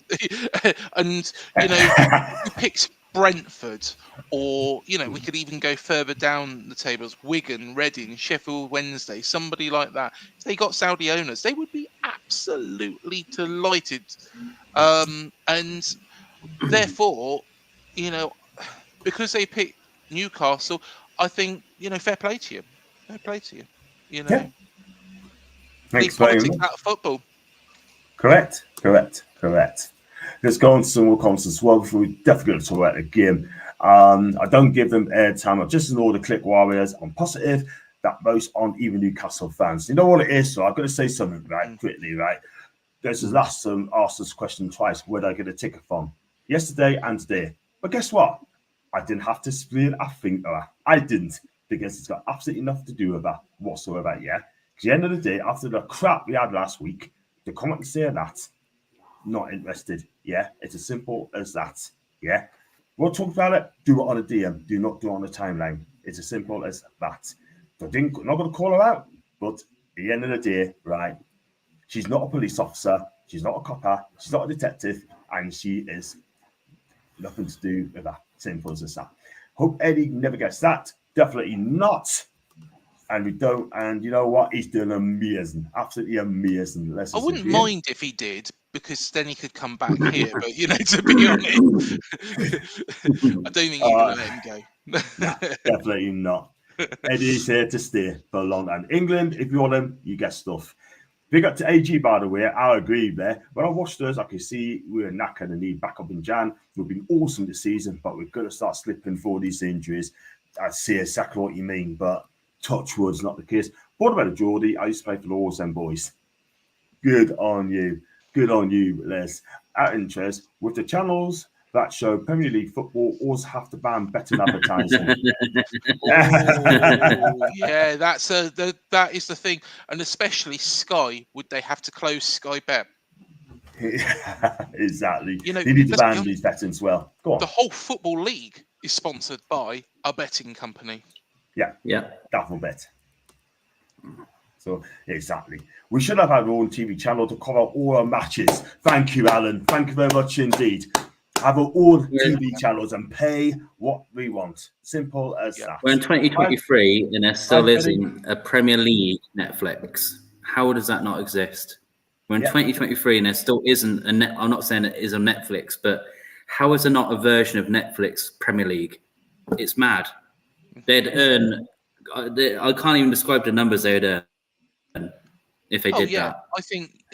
And, we picked Brentford, or, we could even go further down the tables, Wigan, Reading, Sheffield Wednesday, somebody like that. If they got Saudi owners, they would be absolutely delighted. And therefore, because they picked Newcastle, I think, fair play to you. Fair play to you. League politics out of football. Correct. Let's go on to some more comments as well before we definitely go to talk about the game. I don't give them airtime. I'm just ignore the click warriors. I'm positive that most aren't even Newcastle fans. You know what it is? So I've got to say something quickly, right? There's this last asked this question twice. Where did I get a ticket from? Yesterday and today. But guess what? I didn't have to split a finger. I didn't, because it's got absolutely nothing to do with that whatsoever. Yeah. At the end of the day, after the crap we had last week, to come and say that, not interested. Yeah, it's as simple as that. Yeah, we'll talk about it. Do it on a DM. Do not do it on a timeline. It's as simple as that. So I'm not going to call her out, but at the end of the day, right? She's not a police officer. She's not a copper. She's not a detective, and she is nothing to do with that. Simple as that. Hope Eddie never gets that. Definitely not. And we don't. And you know what? He's doing amazing. Absolutely amazing. I wouldn't mind if he did, because then he could come back here. But, to be honest, I don't think you're going to let him go. Nah, definitely not. Eddie's here to stay for a long time. England, if you want him, you get stuff. Big up to AG, by the way. I agree there. When I watched us, I could see we were knackered and need backup in Jan. We've been awesome this season, but we're going to start slipping for these injuries. I see exactly what you mean, but Touchwood's not the case. What about Geordie? I used to play for the Orsend boys. Good on you. Good on you, Les. Out of interest, with the channels that show Premier League football always have to ban betting advertising. Yeah, that is the thing, and especially Sky. Would they have to close Sky Bet? Exactly. You know, They need to let's be ban honest, these betting as well. Go on. the whole football league is sponsored by a betting company. Yeah, Yeah. that will bet. So exactly, we should have had our own TV channel to cover all our matches. Thank you, Alan. Thank you very much indeed. Have our own TV channels and pay what we want. Simple as that. We're in 2023 and there still Right, isn't a Premier League Netflix. How does that not exist? We're in 2023 and there still isn't I'm not saying it is on Netflix, but how is there not a version of Netflix Premier League? It's mad. They'd earn. I can't even describe the numbers they'd earn if they did that. I think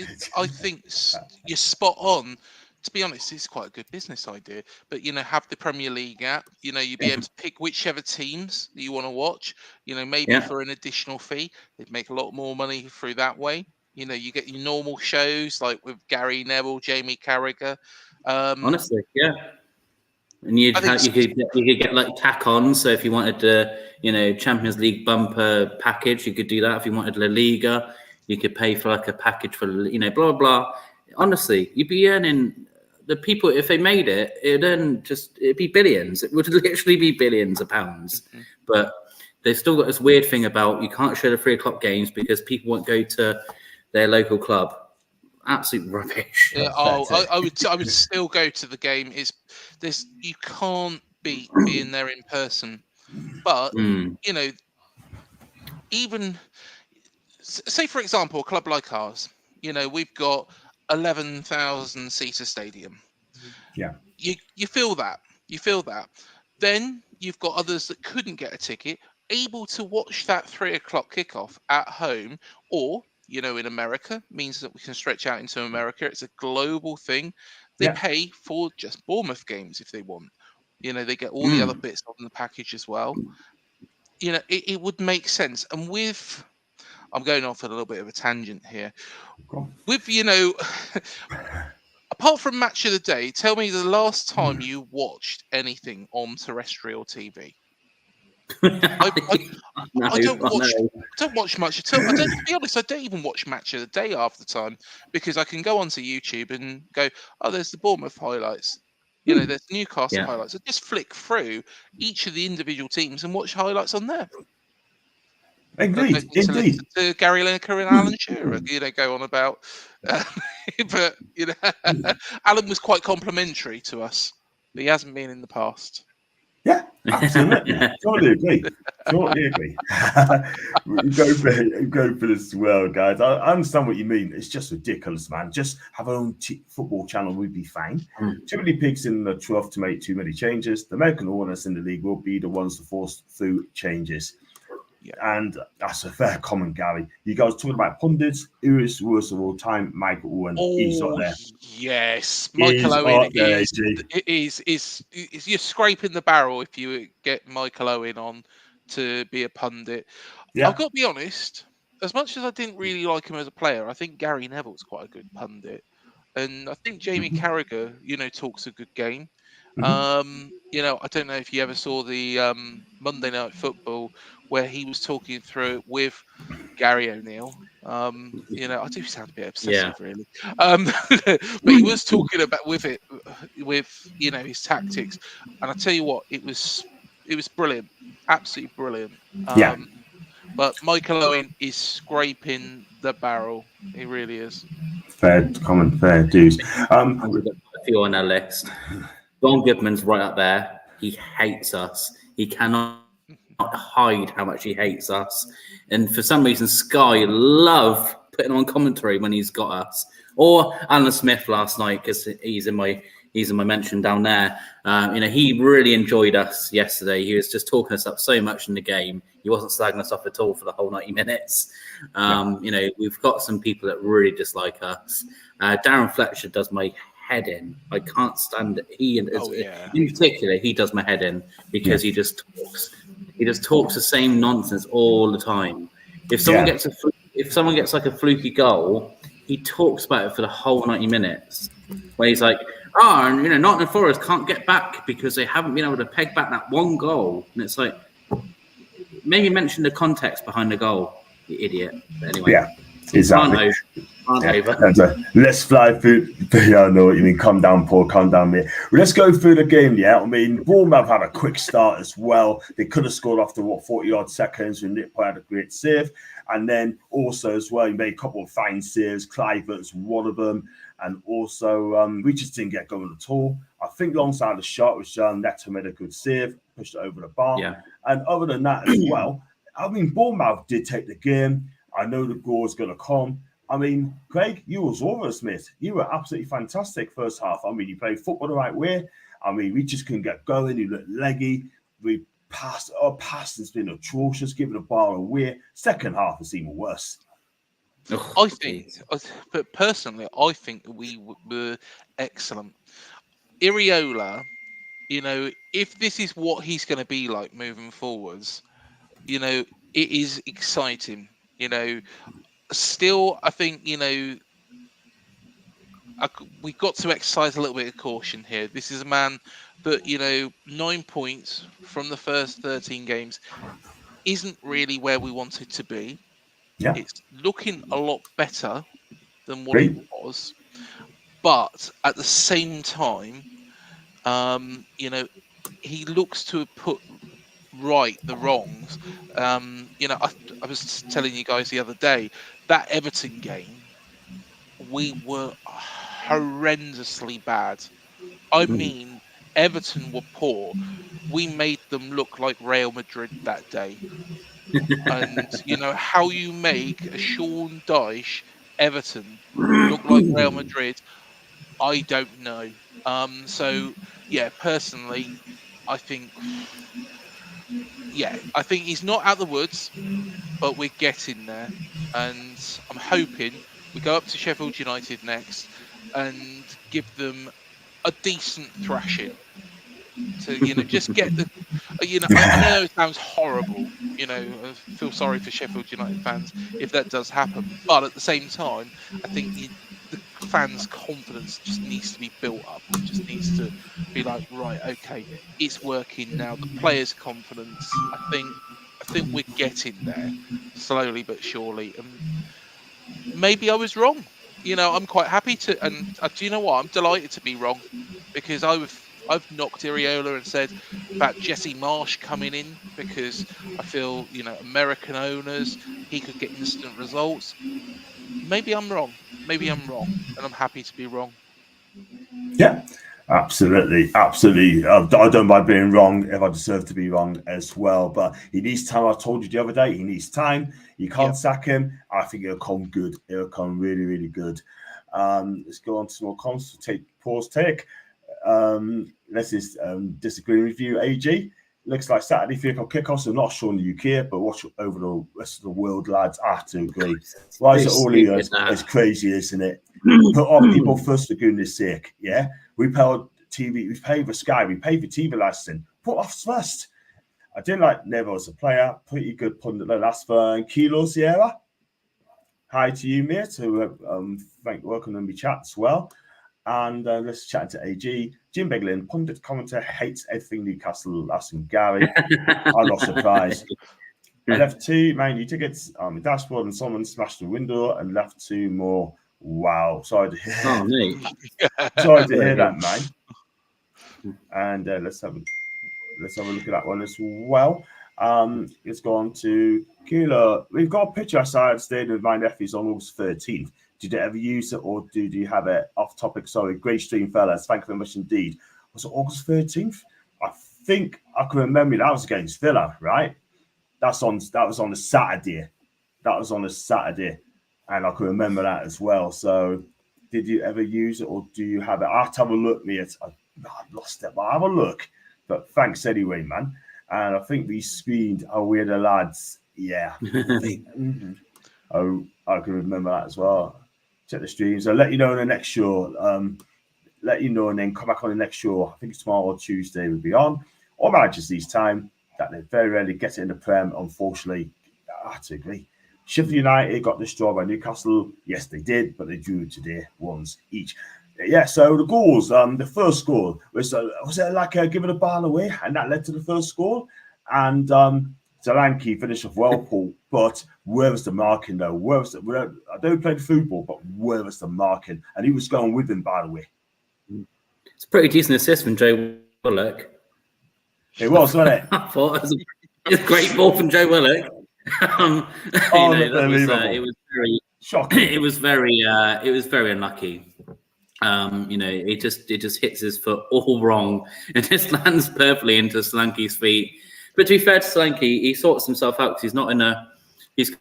you're spot on. To be honest, it's quite a good business idea. But have the Premier League app. You'd be able to pick whichever teams that you want to watch. Maybe for an additional fee, they'd make a lot more money through that way. You get your normal shows like with Gary Neville, Jamie Carragher. Honestly, yeah. And you could get like tack on. So if you wanted the Champions League bumper package, you could do that. If you wanted La Liga, you could pay for like a package for blah blah. Honestly, you'd be earning. The people, if they made it, it'd be billions. It would literally be billions of pounds. Mm-hmm. But they've still got this weird thing about you can't show the 3 o'clock games because people won't go to their local club. Absolute rubbish. Yeah, I would still go to the game. You can't beat being there in person. But even say for example, a club like ours, we've got 11,000 seater stadium. Yeah. You feel that. Then you've got others that couldn't get a ticket, able to watch that 3 o'clock kickoff at home, or in America, means that we can stretch out into America. It's a global thing. They pay for just Bournemouth games if they want. They get all the other bits on the package as well. It would make sense. And I'm going off at a little bit of a tangent here. With, apart from Match of the Day, tell me the last time you watched anything on terrestrial TV. I don't watch much at all. To be honest, I don't even watch Match of the Day half the time because I can go onto YouTube and go, oh, there's the Bournemouth highlights. There's Newcastle highlights. I just flick through each of the individual teams and watch highlights on there. Indeed. To Gary Lineker and Alan Shearer, go on about. But Alan was quite complimentary to us. He hasn't been in the past. Yeah, absolutely. Totally agree. Go for this as well, guys. I understand what you mean. It's just ridiculous, man. Just have our own football channel would be fine. Too many pigs in the trough to make too many changes. The American owners in the league will be the ones to force through changes. Yeah. And that's a fair comment, Gary. You guys talking about pundits. Who is worst of all time? Michael Owen. He's up there. Yes, Michael Owen is you're scraping the barrel if you get Michael Owen on to be a pundit. Yeah. I've got to be honest. As much as I didn't really like him as a player, I think Gary Neville's quite a good pundit, and I think Jamie Carragher, talks a good game. I don't know if you ever saw the Monday Night Football where he was talking through it with Gary O'Neill. I do sound a bit obsessive, really. But he was talking about with his tactics, and I tell you what, it was brilliant, absolutely brilliant. But Michael Owen is scraping the barrel. He really is. Fair comment, fair dues. We've got a few on our list. Don Goodman's right up there. He hates us. He cannot hide how much he hates us. And for some reason, Sky love putting on commentary when he's got us. Or Alan Smith last night, because he's in my mention down there. He really enjoyed us yesterday. He was just talking us up so much in the game. He wasn't slagging us off at all for the whole 90 minutes. We've got some people that really dislike us. Darren Fletcher does my head in. I can't stand it. In particular, he does my head in because he just talks He just talks the same nonsense all the time. If someone gets like a fluky goal, he talks about it for the whole 90 minutes. Where he's like, and Nottingham Forest can't get back because they haven't been able to peg back that one goal. And it's like, maybe mention the context behind the goal, you idiot. But anyway, yeah, exactly. Let's fly through. I know what you mean. Calm down, Paul. Calm down, mate. Let's go through the game. Yeah, I mean, Bournemouth had a quick start as well. They could have scored after 40-odd seconds when Nick had a great save, and then also as well, he made a couple of fine saves. Clivert's one of them, and also we just didn't get going at all. I think alongside the shot, which Neto made a good save, pushed it over the bar. Yeah. And other than that as well, I mean, Bournemouth did take the game. I know the goal is going to come. I mean, Craig, you was over us, mate. You were absolutely fantastic first half. I mean, you played football the right way. I mean, we just couldn't get going. You looked leggy. We passed. Our passing's been atrocious, giving the ball away. Second half is even worse. I think, but personally, I think we were excellent. Iriola, if this is what he's going to be like moving forwards, it is exciting. Still, I think, we've got to exercise a little bit of caution here. This is a man that, 9 points from the first 13 games isn't really where we wanted to be. Yeah. It's looking a lot better than what it was. But at the same time, he looks to have put right the wrongs. I was telling you guys the other day, that Everton game, we were horrendously bad. I mean, Everton were poor. We made them look like Real Madrid that day. And how you make a Sean Dyche Everton look like Real Madrid, I don't know. So yeah, personally, I think he's not out of the woods, but we're getting there, and I'm hoping we go up to Sheffield United next and give them a decent thrashing. To just get the, I know it sounds horrible. I feel sorry for Sheffield United fans if that does happen, but at the same time, I think the fans' confidence just needs to be built up. It just needs to be like, right, okay, it's working now. The players' confidence, I think we're getting there slowly but surely, and maybe I was wrong. I'm quite happy to, and do you know what? I'm delighted to be wrong, because I've knocked Iriola and said about Jesse Marsh coming in because I feel, American owners, he could get instant results. Maybe I'm wrong. And I'm happy to be wrong. Yeah, absolutely. I don't mind being wrong if I deserve to be wrong as well. But he needs time. I told you the other day, he needs time. You can't sack him. I think it'll come good. It'll come really, really good. Let's go on to some more comments. Pause take. Let's just disagree with you, AG. Looks like Saturday 3 o'clock kickoffs. I'm not sure in the UK, but watch over the rest of the world, lads. I have to agree. Why is it all here? It's crazy, isn't it? Put our people first, for goodness sake. Yeah, we paid TV, we paid for Sky, we paid for TV licensing. Put us first. I didn't like Neville as a player. Pretty good pundit. That's for Kilo Sierra. Hi to you, mate. Who welcome to me chat as well. And let's chat to AG. Jim Beglin, pundit commentator, hates everything Newcastle. Asking Gary. I'm not surprised. I left 2 Man U tickets on the dashboard, and someone smashed the window and left 2 more. Wow, sorry to hear. Oh, mate. Sorry to hear that, man. And let's have a look at that one as well. Let's go on to Kilo. We've got a picture outside staying with my nephews on August 13th. Did you ever use it, or do you have it off topic? Sorry, great stream, fellas. Thank you very much indeed. Was it August 13th? I think I can remember that was against Villa, right? That was on a Saturday. And I can remember that as well. So, did you ever use it, or do you have it? I have to have a look, mate. I lost it, but I'll have a look. But thanks anyway, man. And I think we screened We're the Lads. Yeah. Oh, I can remember that as well. Check the streams. I'll let you know in the next show. Let you know, and then come back on the next show. I think it's tomorrow or Tuesday we'll be on. Or Manchester League's time. that they very rarely get it in the Prem. Unfortunately, I have to agree. Sheffield United got destroyed by Newcastle. Yes, they did, but they drew today, ones each. Yeah, so the goals, the first goal was it like giving a ball away, and that led to the first goal. And Solanke finished off well, Paul, but where was the marking though? I don't play football, but where was the marking? And he was going with him, by the way. It's a pretty decent assist from Joe Willock. It was, wasn't it? I thought it was a great ball from Joe Willock. It was very shocking. It was very unlucky. It just hits his foot all wrong and just lands perfectly into Solanke's feet. But to be fair to Solanke, he sorts himself out because he's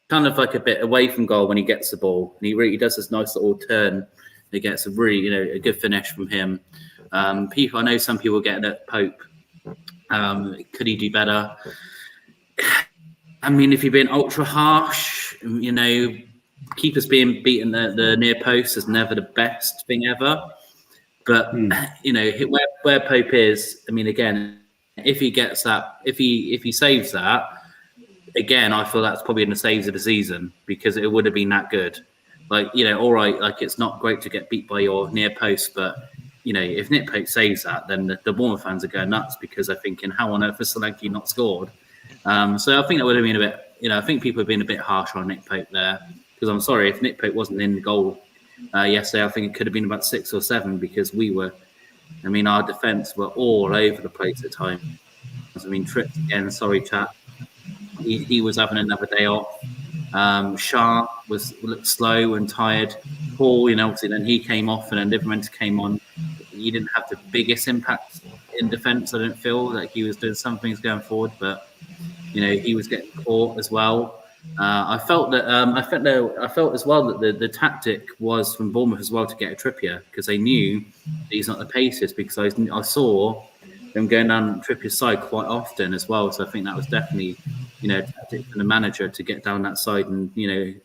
kind of like a bit away from goal when he gets the ball. And he really does this nice little turn. He gets a really, a good finish from him. I know some people getting at Pope. Could he do better? I mean, if you're being ultra harsh, keepers being beaten the near post is never the best thing ever. But where Pope is, I mean, again, if he gets that, if he saves that, again, I feel that's probably in the saves of the season because it would have been that good. Like, all right, like it's not great to get beat by your near post, but if Nick Pope saves that, then the Bournemouth fans are going nuts because they're thinking, how on earth has Solanke not scored? So I think that would have been a bit, I think people have been a bit harsh on Nick Pope there because I'm sorry, if Nick Pope wasn't in the goal yesterday, I think it could have been about 6 or 7 because our defence were all over the place at times. I mean, Trips again, sorry, chat. He was having another day off. Shah looked slow and tired. Paul, obviously then he came off and then Livermore came on. He didn't have the biggest impact in defence. I didn't feel like he was doing some things going forward, but he was getting caught as well. I felt as well that the tactic was from Bournemouth as well to get a Trippier because they knew that he's not the paces because I saw them going down Trippier's side quite often as well. So I think that was definitely a tactic for the manager to get down that side and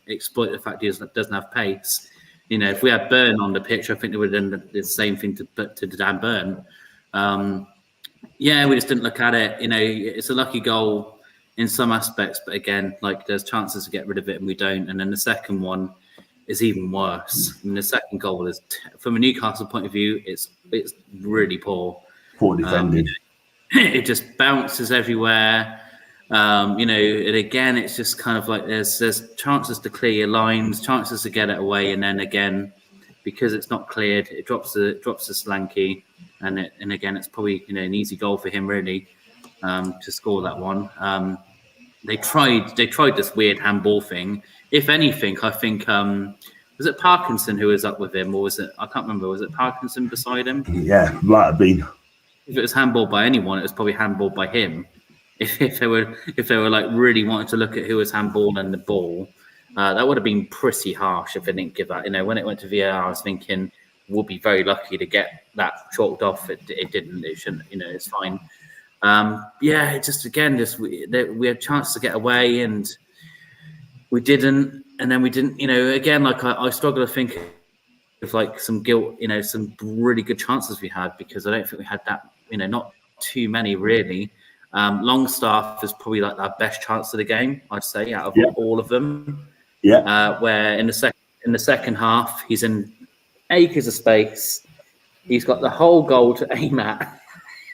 exploit the fact he doesn't have pace. If we had Byrne on the pitch, I think they would have done the same thing to Dan Byrne. We just didn't look at it. It's a lucky goal in some aspects, but again, like there's chances to get rid of it and we don't. And then the second one is even worse. And the second goal is, from a Newcastle point of view, it's really poor. Poor defending. It just bounces everywhere. And again, it's just kind of like there's chances to clear your lines, chances to get it away, and then again, because it's not cleared, it drops the Solanke, and again, it's probably an easy goal for him really to score that one. They tried this weird handball thing. If anything, I think was it Parkinson who was up with him, or was it? I can't remember. Was it Parkinson beside him? Yeah, might have been. If it was handball by anyone, it was probably handball by him. If they were like really wanting to look at who was handballing the ball, that would have been pretty harsh if they didn't give that. When it went to VAR, I was thinking we'll be very lucky to get that chalked off. It didn't. It shouldn't. It's fine. It just we had a chance to get away and we didn't, and then we didn't. Again, like I struggle to think of like some guilt. Some really good chances we had because I don't think we had that. Not too many really. Longstaff is probably like our best chance of the game, I'd say, out of all of them. Yeah. Where in the second half, he's in acres of space. He's got the whole goal to aim at,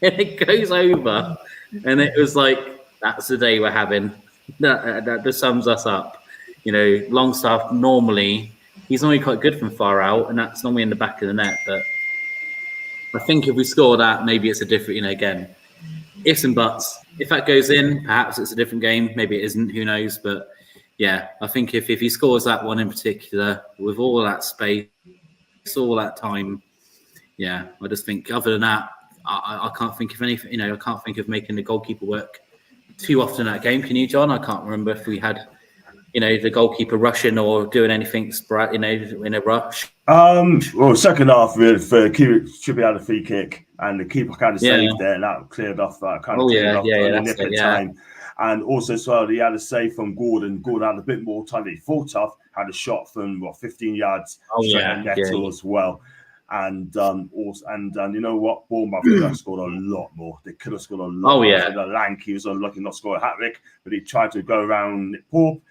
and it goes over. And it was like, that's the day we're having. That just sums us up. Longstaff he's normally quite good from far out, and that's normally in the back of the net. But I think if we score that, maybe it's a different. Again. Ifs and buts. If that goes in, perhaps it's a different game. Maybe it isn't. Who knows? But yeah, I think if he scores that one in particular, with all that space, all that time, I just think other than that, I can't think of anything. I can't think of making the goalkeeper work too often in that game. Can you, John? I can't remember if we had, the goalkeeper rushing or doing anything, in a rush. Second half, Trippier had a free kick. And the keeper kind of saved there, and that cleared off that kind of nick of time. And also, as well, he had a save from Gordon. Gordon had a bit more time than he thought of. Had a shot from 15 yards straight at Neto as well. also, and you know what? Bournemouth could have scored a lot more. They could have scored a lot more. yeah. So the Lanky was unlucky not to score a hat-trick, but he tried to go around Pope.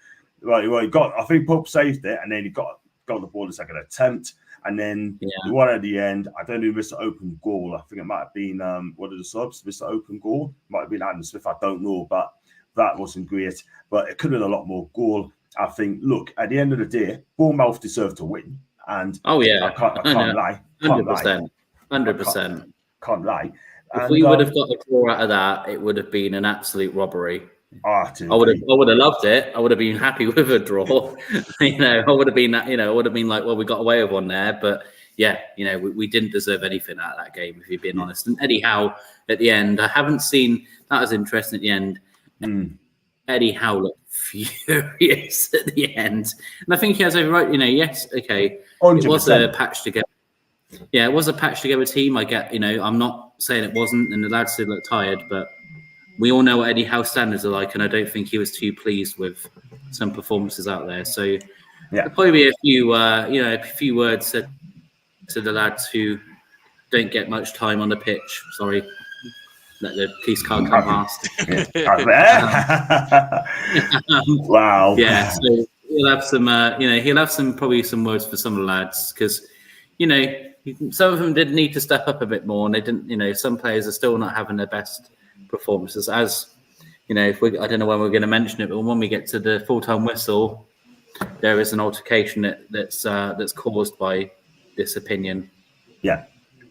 Well, he got, I think Pope saved it, and then he got the ball the second attempt. And then the one at the end, I don't know who missed the open goal. I think it might have been one of the subs missed the open goal. Might have been Adam Smith, I don't know, but that wasn't great. But it could have been a lot more goal. I think, look, at the end of the day, Bournemouth deserved to win. And I can't lie. 100%. 100%. Can't lie. If we would have got a draw out of that, it would have been an absolute robbery. I would have loved it. I would have been happy with a draw. I would have been like, well, we got away with one there, but yeah, we didn't deserve anything out of that game, if you're being honest. And Eddie Howe at the end, I haven't seen, that was interesting at the end. Eddie Howe looked furious at the end, and I think he has every right. Yes, okay, 100%. It was a patch together. Yeah, it was a patch together team. I get, I'm not saying it wasn't, and the lads did look tired, but we all know what Eddie Howe's standards are like, and I don't think he was too pleased with some performances out there. So there'll probably be a few words said to the lads who don't get much time on the pitch. Sorry, let the police car come past. Wow. Yeah, so he'll have some probably some words for some of the lads, because some of them did need to step up a bit more, and they didn't. Some players are still not having their best performances. As I don't know when we're going to mention it, but when we get to the full-time whistle, there is an altercation that's caused by this opinion. Yeah,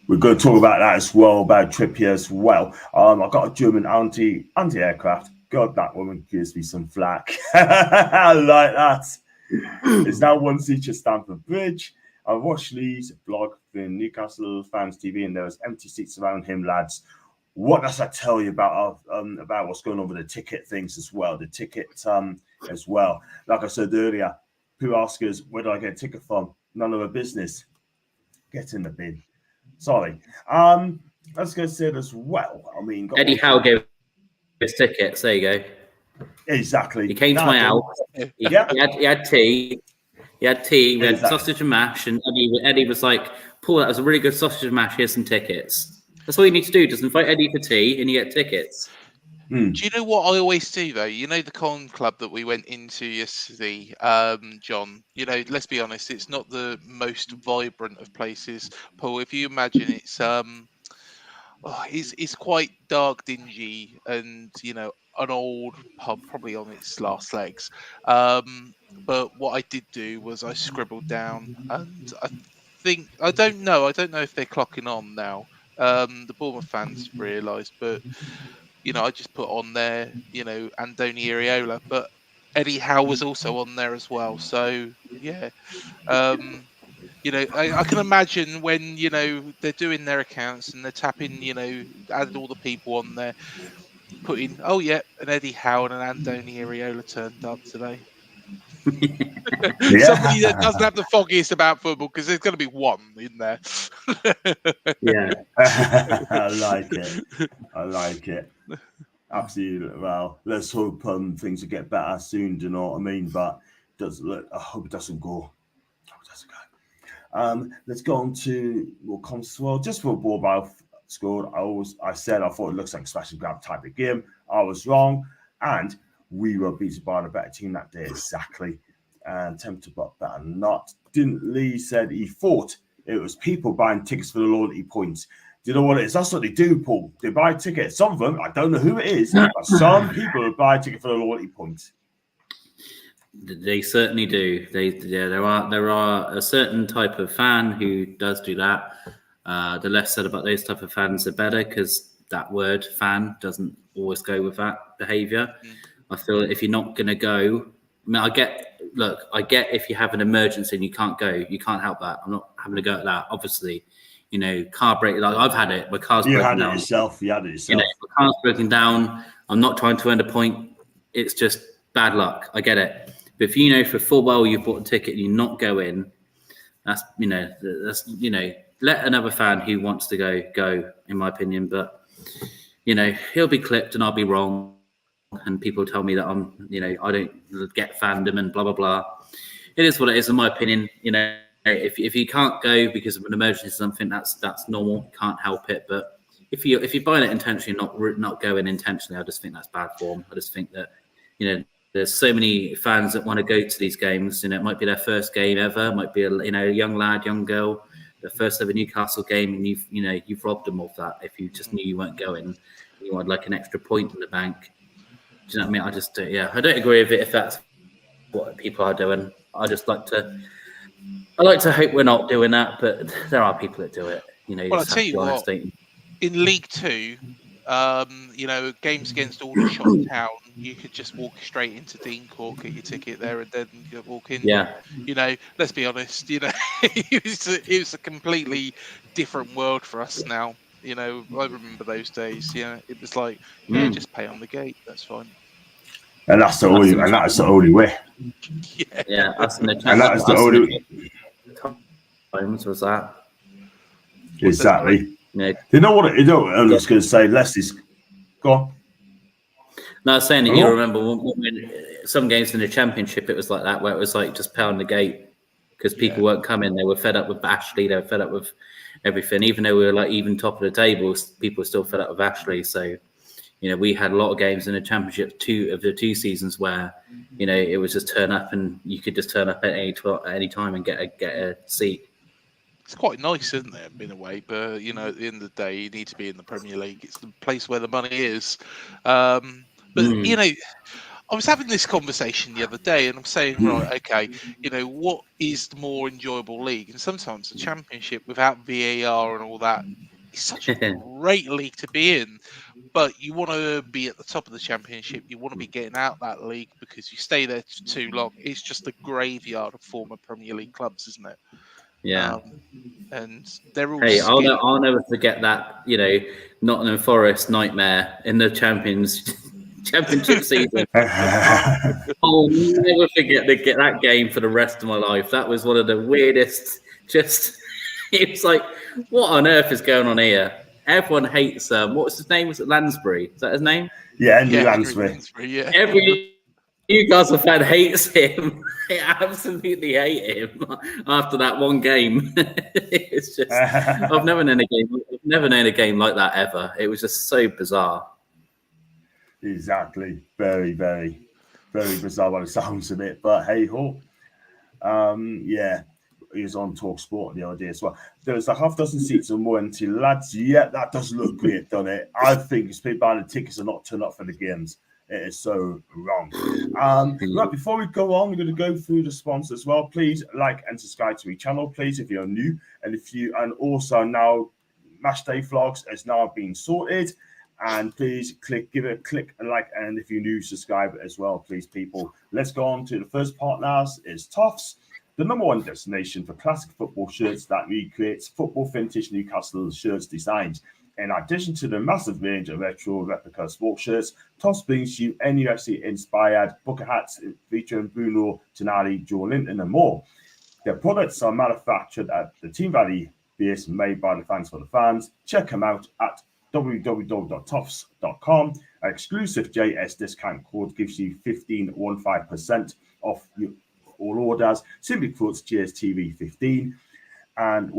we're going to talk about that as well, about Trippier as well. I got a German anti-aircraft. God, that woman gives me some flack. I like that. It's now 1-0 at Stamford Bridge. I watched Lee's blog from Newcastle Fans TV, and there was empty seats around him, lads. What does that tell you about what's going on with the ticket things as well? The ticket as well. Like I said earlier, people ask us, where do I get a ticket from? None of our business. Get in the bin. Sorry. I was going to say it as well. I mean, Eddie Howe gave his tickets. There you go. Exactly. He came to my house. He had tea. He had tea. We had sausage and mash, and Eddie was like, "Paul, that was a really good sausage and mash. Here's some tickets." That's all you need to do. Just invite Eddie for tea, and you get tickets. Do you know what I always do though? The con club that we went into yesterday, John. Let's be honest, it's not the most vibrant of places, Paul. If you imagine, it's quite dark, dingy, and an old pub, probably on its last legs. But what I did do was I scribbled down, and I don't know if they're clocking on now. The Bournemouth fans realised, but I just put on there, Andoni Iraola, but Eddie Howe was also on there as well. So yeah, I can imagine when they're doing their accounts and they're tapping, added all the people on there, putting an Eddie Howe and an Andoni Iraola turned up today. Somebody that doesn't have the foggiest about football, because there's going to be one in there. Yeah. I like it. Absolutely. Well, let's hope things will get better soon. Do you know what I mean? But I hope it doesn't go. Let's go on to what comes as well. Just for Bournemouth scored, I said I thought it looks like a smash and grab type of game. I was wrong, and we were beaten by a better team that day, exactly. And tempted but better not. Didn't Lee said he thought it was people buying tickets for the loyalty points. Do you know what it is? That's what they do, Paul. They buy tickets. Some of them, I don't know who it is, but some people buy a ticket for the loyalty points. They certainly do. There are a certain type of fan who does do that. The less said about those type of fans, the better, because that word fan doesn't always go with that behaviour. I feel that if you're not going to go, I get if you have an emergency and you can't go, you can't help that. I'm not having to go at that. Obviously, car break. Like I've had it. My car's broken down. You had it yourself. My car's broken down. I'm not trying to earn a point. It's just bad luck. I get it. But if for full well you've bought a ticket and you're not going, that's let another fan who wants to go. In my opinion, but he'll be clipped and I'll be wrong. And people tell me that I don't get fandom and blah, blah, blah. It is what it is, in my opinion. if you can't go because of an emergency or something, that's normal. Can't help it. But if you're buying it intentionally, not going intentionally, I just think that's bad form. I just think that, you know, there's so many fans that want to go to these games. You know, it might be their first game ever. It might be a young lad, young girl, the first ever Newcastle game, and you've robbed them of that. If you just knew you weren't going, you want like an extra point in the bank. Do you know what I mean? I just I don't agree with it if that's what people are doing. I like to hope we're not doing that, but there are people that do it. You know, Well, I just tell have to you be honest, what, don't you? in League Two, games against Aldershot Town, you could just walk straight into Dean Court, get your ticket there, and then walk in. Yeah. But, let's be honest, it was a completely different world for us now. I remember those days. It was like, just pay on the gate. That's fine. And that's the only way. Yeah, us in the And that is the only times was that. Exactly. Yeah. You know what? I'm just going to say, Leslie's go on. No, I was saying that you remember when some games in the Championship, it was like that, where it was like just pound the gate because people weren't coming. They were fed up with Ashley. They were fed up with everything. Even though we were like even top of the table, people were still fed up with Ashley. So, we had a lot of games in the Championship, two seasons where, it was just turn up and you could just turn up at any time and get a seat. It's quite nice, isn't it, in a way? But at the end of the day, you need to be in the Premier League. It's the place where the money is. I was having this conversation the other day, and I'm saying, right, okay, what is the more enjoyable league? And sometimes the Championship, without VAR and all that, is such a great league to be in. But you want to be at the top of the Championship. You want to be getting out that league because you stay there too long. It's just a graveyard of former Premier League clubs, isn't it? Yeah. And they're all. Hey, I'll never forget that. Nottingham Forest nightmare in the Championship season. I'll never forget that game for the rest of my life. That was one of the weirdest. It's like, what on earth is going on here? Everyone hates what's his name? Was it Lansbury? Is that his name? Yeah, Andrew Lansbury. Yeah. Every Newcastle fan hates him. They absolutely hate him after that one game. It's just I've never known a game like that ever. It was just so bizarre. Exactly. Very, very, very bizarre by the sounds of it. But hey ho. He was on Talk Sport the other day as well. There's a half dozen seats or more empty, lads. Yeah, that does look great, doesn't it? I think it's people buying the tickets and not turn up for the games. It is so wrong. Right, before we go on, we're going to go through the sponsors as well. Please like and subscribe to my channel, please, if you're new. And also now Match Day Vlogs has now been sorted. And please give it a click and like, and if you're new, subscribe as well, please, people. Let's go on to the first part now. Is Toffs, the #1 destination for classic football shirts that recreates football vintage Newcastle shirts designs. In addition to the massive range of retro replica sports shirts, Toffs brings you NUFC-inspired bucket hats featuring Bruno, Tonali, Joe Linton, and more. Their products are manufactured at the Team Valley base, made by the fans for the fans. Check them out at www.toffs.com. An exclusive JS discount code gives you 15% off all orders. Simply quotes JSTV 15 and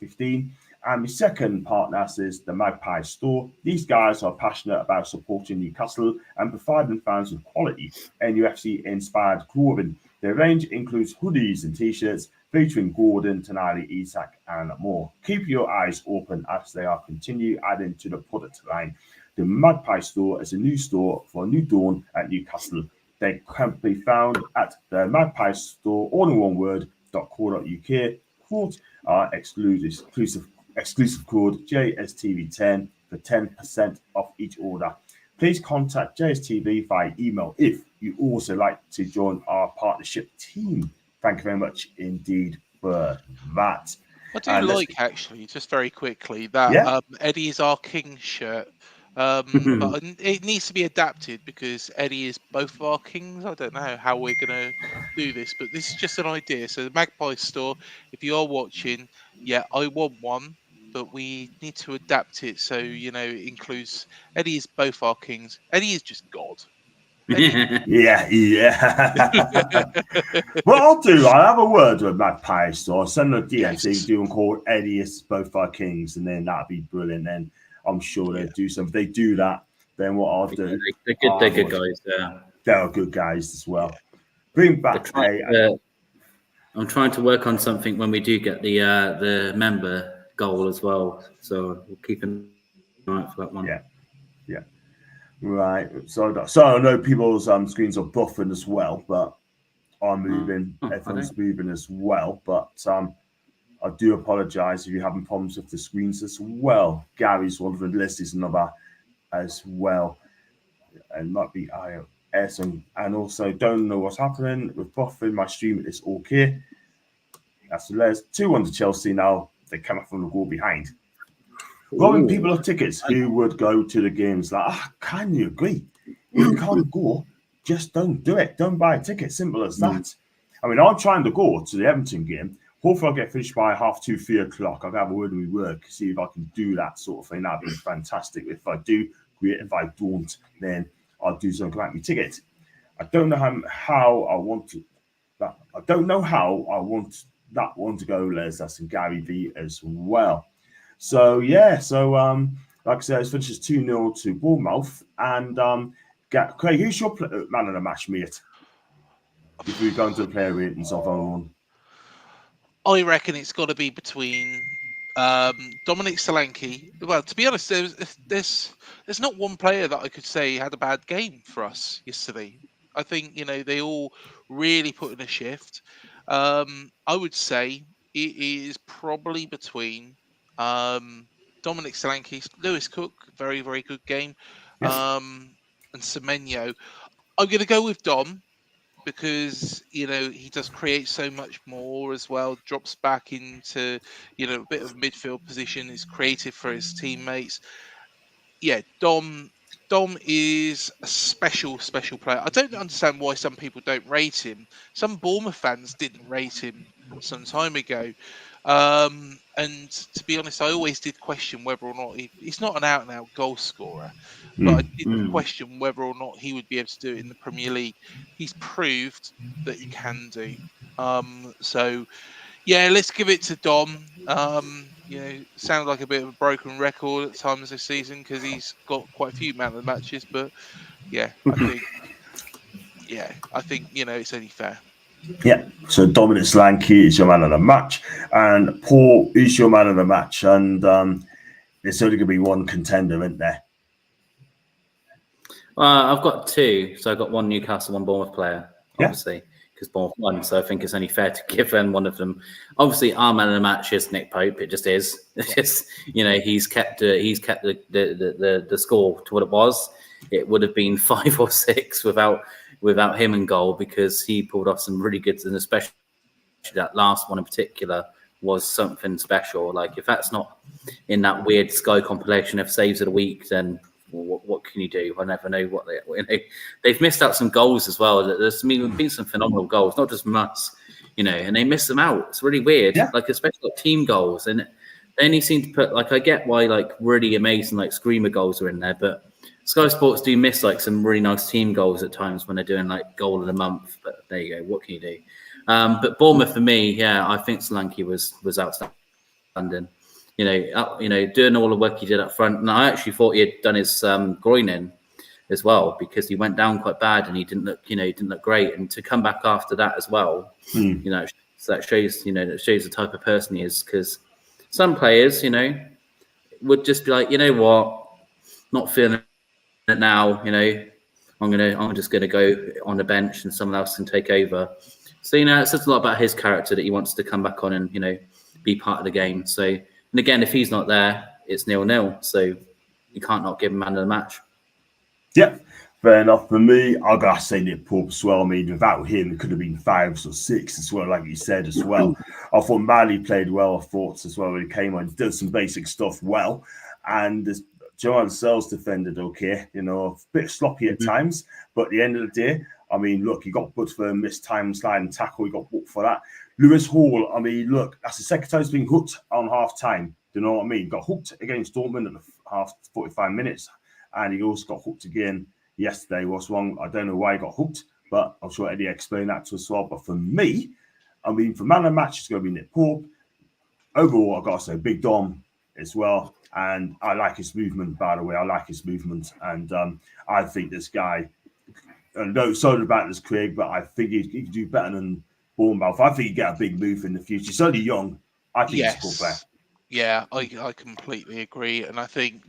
15. And my second partner is the Magpie Store. These guys are passionate about supporting Newcastle and providing fans with quality NUFC-inspired clothing. Their range includes hoodies and t-shirts featuring Gordon, Tonali, Isak, and more. Keep your eyes open as they are continue adding to the product line. The Magpie Store is a new store for a new dawn at Newcastle. They can be found at the Magpie Store, all in one word, .co.uk. Quote our exclusive code JSTV10 for 10% off each order. Please contact JSTV via email if you also like to join our partnership team. Thank you very much indeed for that. I do actually, just very quickly, that Eddie is our king shirt. But it needs to be adapted because Eddie is both of our kings. I don't know how we're going to do this, but this is just an idea. So the Magpie Store, if you are watching, I want one, but we need to adapt it so, it includes Eddie is both our kings. Eddie is just God. Yeah. What I'll do, I'll have a word with Magpie Store, send them a DM, say do and call Eddie as both our kings, and then that'd be brilliant. Then I'm sure they'll do some. If they do that, then what I'll do. They're good guys. Yeah. They're good guys as well. Bring back. I'm trying to work on something when we do get the member goal as well. So we'll keep an eye out for that one. Yeah. Right. So I know people's screens are buffering as well, but I'm moving. Everyone's moving as well, but I do apologise if you're having problems with the screens as well. Gary's one of the list is another as well, and might be iOS and also don't know what's happening with buffering. My stream is okay. That's the Les 2-1 to Chelsea now. They come up from the goal behind. Robbing people of tickets who would go to the games. Like, can you agree? If you can't go, just don't do it. Don't buy a ticket. Simple as that. I mean, I'm trying to go to the Everton game. Hopefully, I'll get finished by 2:30, 3 o'clock. I'll have a word with work, see if I can do that sort of thing. That'd be fantastic. If I do, great. If I don't, then I'll do something like my ticket. I don't know how I want to. I don't know how I want that one to go, Les. That's in Gary V as well. So yeah, like I said, it finishes 2-0 to Bournemouth. And Craig, who's your man of the match, mate? If we're going to the player ratings of our own, I reckon it's got to be between Dominic Solanke. Well, to be honest, there's not one player that I could say had a bad game for us yesterday. I think they all really put in a shift. I would say it is probably between Dominic Solanke, Lewis Cook, very, very good game, and Semenyo. I'm going to go with Dom because he does create so much more as well. Drops back into a bit of midfield position. Is creative for his teammates. Yeah, Dom is a special player. I don't understand why some people don't rate him. Some Bournemouth fans didn't rate him some time ago. And to be honest, I always did question whether or not he's not an out-and-out goal scorer, but I did question whether or not he would be able to do it in the Premier League. He's proved that he can do. So yeah, let's give it to Dom. Sounds like a bit of a broken record at times this season because he's got quite a few man of the matches, but yeah, I think it's only fair. Yeah, so Dominic Solanke is your man of the match, and Paul is your man of the match, and there's only going to be one contender, isn't there? I've got two, so I've got one Newcastle, one Bournemouth player, obviously, because Bournemouth won, so I think it's only fair to give them one of them. Obviously, our man of the match is Nick Pope. It just is. It's just he's kept the score to what it was. It would have been 5 or 6 without him in goal because he pulled off some really good, and especially that last one in particular was something special. Like if that's not in that weird Sky compilation of saves of the week, then what can you do? I never know what they've missed out some goals as well. There's been some phenomenal goals, not just from us, and they miss them out. It's really weird, like especially like team goals, and they only seem to put I get why really amazing screamer goals are in there, but Sky Sports do miss some really nice team goals at times when they're doing goal of the month. But there you go. What can you do? But Bournemouth for me, I think Solanke was outstanding. Doing all the work he did up front, and I actually thought he had done his groin in as well because he went down quite bad and he didn't look great. And to come back after that as well, so that shows the type of person he is. Because some players, would just be like, what, not feeling it now, I'm just gonna go on the bench and someone else can take over. So it says a lot about his character that he wants to come back on and be part of the game. So, and again, if he's not there, it's 0-0. So you can't not give him man of the match. Yep, fair enough. For me, I gotta say Nick Pope as well. I mean, without him, it could have been 5 or 6 as well, like you said as well. I thought Mali played well. I thought as well when he came on, he did some basic stuff well, and this Joanne Sells defended okay, a bit sloppy at times, but at the end of the day, I mean, look, he got booked for a missed time sliding tackle. He got booked for that. Lewis Hall, I mean, look, that's the second time he's been hooked on half time. Do you know what I mean? Got hooked against Dortmund at the 45 minutes, and he also got hooked again yesterday was wrong. I don't know why he got hooked, but I'm sure Eddie explained that to us as well. But for me, I mean, for man of the match, it's going to be Nick Pope. Overall, I've got to say Big Dom as well. And I like his movement, by the way. I like his movement. And I think this guy, I know it's sorry about this, Craig, but I think he can do better than Bournemouth. I think he get a big move in the future. He's only young. I think he's a good player. Yeah, I completely agree. And I think,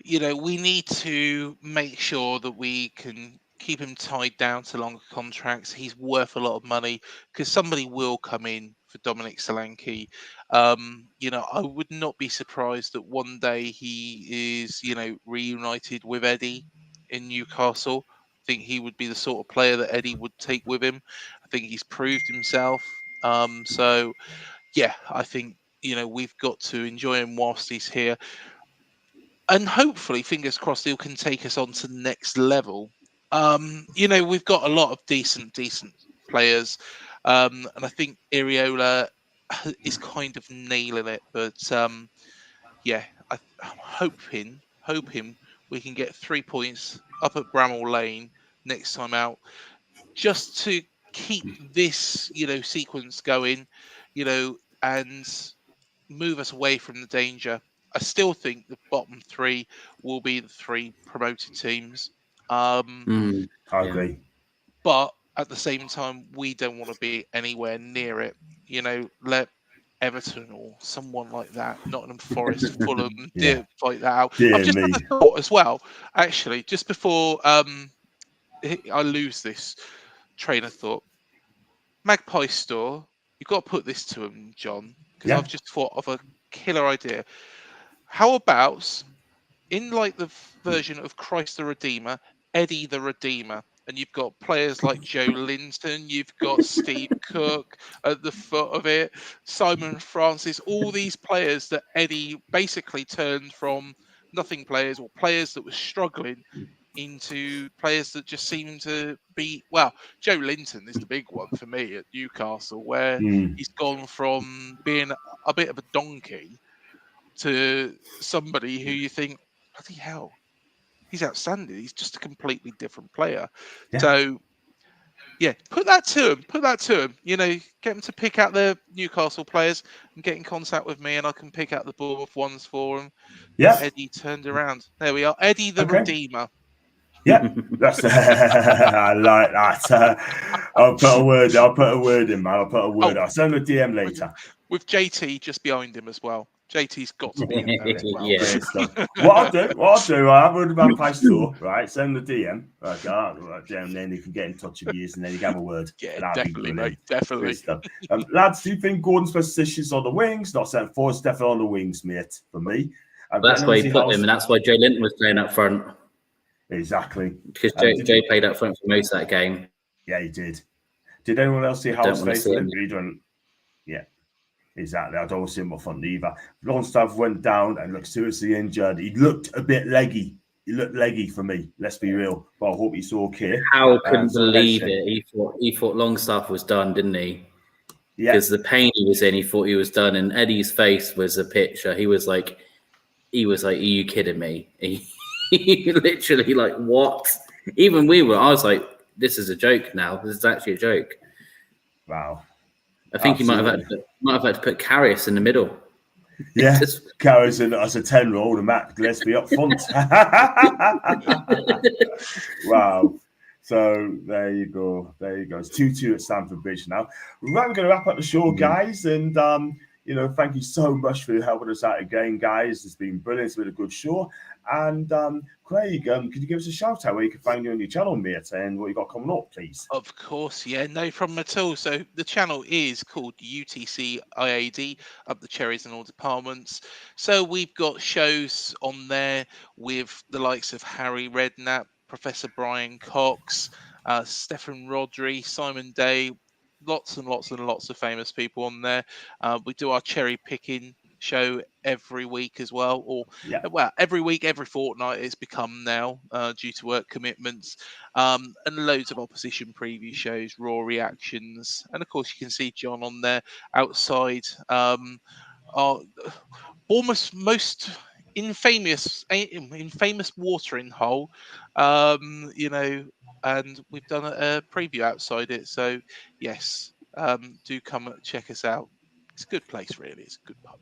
we need to make sure that we can keep him tied down to longer contracts. He's worth a lot of money because somebody will come in for Dominic Solanke. I would not be surprised that one day he is, reunited with Eddie in Newcastle. I think he would be the sort of player that Eddie would take with him. I think he's proved himself. So, yeah, I think, we've got to enjoy him whilst he's here. And hopefully, fingers crossed, he can take us on to the next level. We've got a lot of decent players, and I think Iriola is kind of nailing it. But I'm hoping we can get 3 points up at Bramall Lane next time out, just to keep this sequence going, and move us away from the danger. I still think the bottom three will be the three promoted teams. I agree. But at the same time, we don't want to be anywhere near it. Let Everton or someone like that, Nottingham Forest, Fulham, fight that out. I've just had a thought as well, actually, just before I lose this train of thought. Magpie Store, you've got to put this to him, John, because I've just thought of a killer idea. How about in like the version of Christ the Redeemer, Eddie the Redeemer, and you've got players like Joe Linton, you've got Steve Cook at the foot of it, Simon Francis, all these players that Eddie basically turned from nothing players or players that were struggling into players that just seem to be, well, Joe Linton is the big one for me at Newcastle, where he's gone from being a bit of a donkey to somebody who you think, bloody hell, he's outstanding. He's just a completely different player. Yeah. So, put that to him. Get him to pick out the Newcastle players and get in contact with me, and I can pick out the Bournemouth ones for him. Yeah. Eddie turned around. There we are. Eddie the Redeemer. Yeah, that's I like that. I'll put a word in, man. I'll put a word. I'll send a DM later. With JT just behind him as well. JT's got to be in there as well. What I'll do, I have a word about Magpie Store, right? Send the DM. And then you can get in touch with you, and then you can have a word. Yeah, definitely, mate. Definitely. Lads, do you think Gordon's position's on the wings? Not centre forward, it's definitely on the wings, mate, for me. That's why he put him, and that's why Joe Linton was playing up front. Exactly. Because Joe played up front for most of that game. Yeah, he did. Did anyone else see Howard's face? Yeah, exactly. I don't see him up front either. Longstaff went down and looked seriously injured. He looked a bit leggy. He looked leggy for me. Let's be real. But I hope he's okay. Howard couldn't believe it. He thought Longstaff was done, didn't he? Yeah. Because the pain he was in, he thought he was done. And Eddie's face was a picture. He was like, "Are you kidding me?" He literally like, what? Even I was like, this is a joke now. This is actually a joke. Wow. I think he might have had to put Karius in the middle. Yeah, Karius as a 10-year-old and Matt Gillespie up front. Wow. So there you go. It's 2-2 at Stamford Bridge now. Right, we're going to wrap up the show, guys. And, thank you so much for helping us out again, guys. It's been brilliant. It's been a good show. And Craig, could you give us a shout out where you can find you on your channel, mate, and what you got coming up, please? Of course, yeah, no problem at all. So the channel is called UTC IAD, Up the Cherries in All Departments. So we've got shows on there with the likes of Harry Redknapp, Professor Brian Cox, Stefan Rodri, Simon Day, lots and lots and lots of famous people on there. We do our cherry picking show every week as well, every week, every fortnight it's become now due to work commitments, and loads of opposition preview shows, raw reactions, and of course you can see John on there outside our Bournemouth's most in famous watering hole, you know, and we've done a preview outside it. So yes, do come and check us out. It's a good place, really. It's a good pub.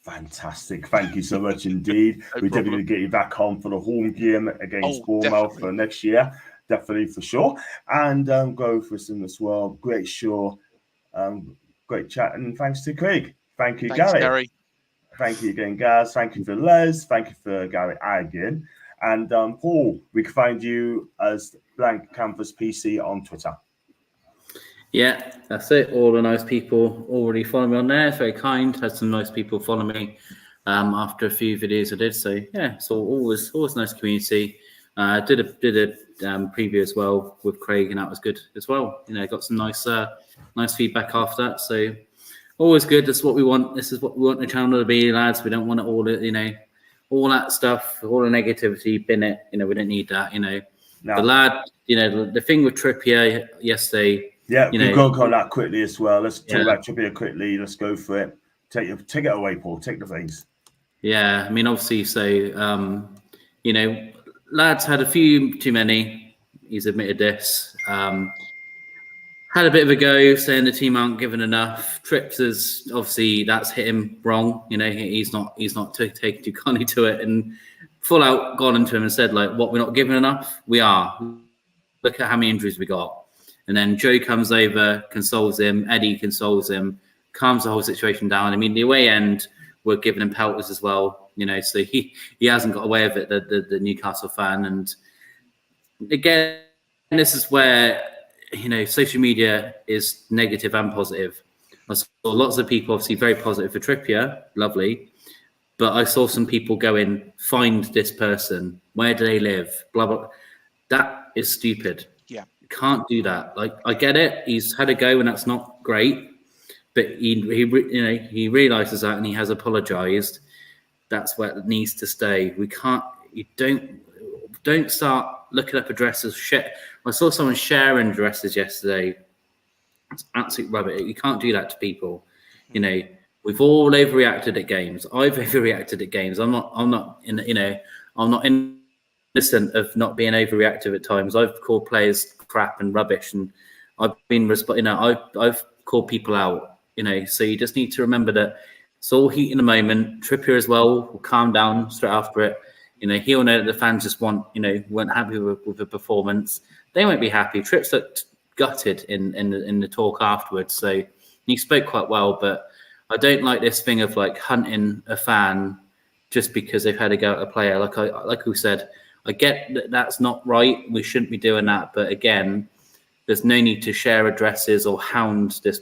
Fantastic. Thank you so much indeed. No We definitely problem. get you back on for the home game against Oh, Bournemouth definitely. for next year. Definitely for sure. And go for some as well. Great show. Great chat. And thanks to Craig. Thank you, Thanks, Gary. Gary. Thank you again, guys. Thank you for Les. Thank you for Gary again. And Paul, we can find you as Blank Canvas PC on Twitter. Yeah, that's it. All the nice people already follow me on there. It's very kind. Had some nice people follow me after a few videos I did. So yeah, it's always nice community. Did a preview as well with Craig, and that was good as well. You know, got some nice feedback after that. So always good. That's what we want. This is what we want the channel to be, lads. We don't want it all, you know, all that stuff, all the negativity, bin it. You know, we don't need that. You know, No. the lad. You know, the thing with Trippier yesterday. Yeah, you we'll know, go on that quickly as well. Let's talk about Trippier quickly. Let's go for it. Take it away, Paul. Take the things. Yeah, I mean, obviously, so you know, lads had a few too many. He's admitted this. Had a bit of a go, saying the team aren't given enough. Trips is obviously that's hit him wrong. You know, he's not taking too kindly to it, and full out gone into him and said like, "What, we're not given enough? We are. Look at how many injuries we got." And then Joe comes over, consoles him. Eddie consoles him, calms the whole situation down. I mean, the away end were giving him pelters as well, you know. So he hasn't got away with it, the Newcastle fan. And again, this is where, you know, social media is negative and positive. I saw lots of people obviously very positive for Trippier, lovely. But I saw some people going, find this person. Where do they live? Blah, blah. That is stupid. Yeah. Can't do that. Like, I get it. He's had a go and that's not great. But he realizes that and he has apologized. That's where it needs to stay. We can't. You don't start looking up addresses. Shit. I saw someone sharing addresses yesterday. It's absolute rubbish. You can't do that to people. You know, we've all overreacted at games. I've overreacted at games. I'm not innocent of not being overreactive at times. I've called players crap and rubbish, and I've called people out. You know, so you just need to remember that it's all heat in the moment. Trippier as well will calm down straight after it. You know, he'll know that the fans just weren't happy with the performance. They won't be happy. Trips looked gutted in the talk afterwards. So he spoke quite well, but I don't like this thing of like hunting a fan just because they've had a go at a player. Like we said, I get that that's not right. We shouldn't be doing that. But again, there's no need to share addresses or hound this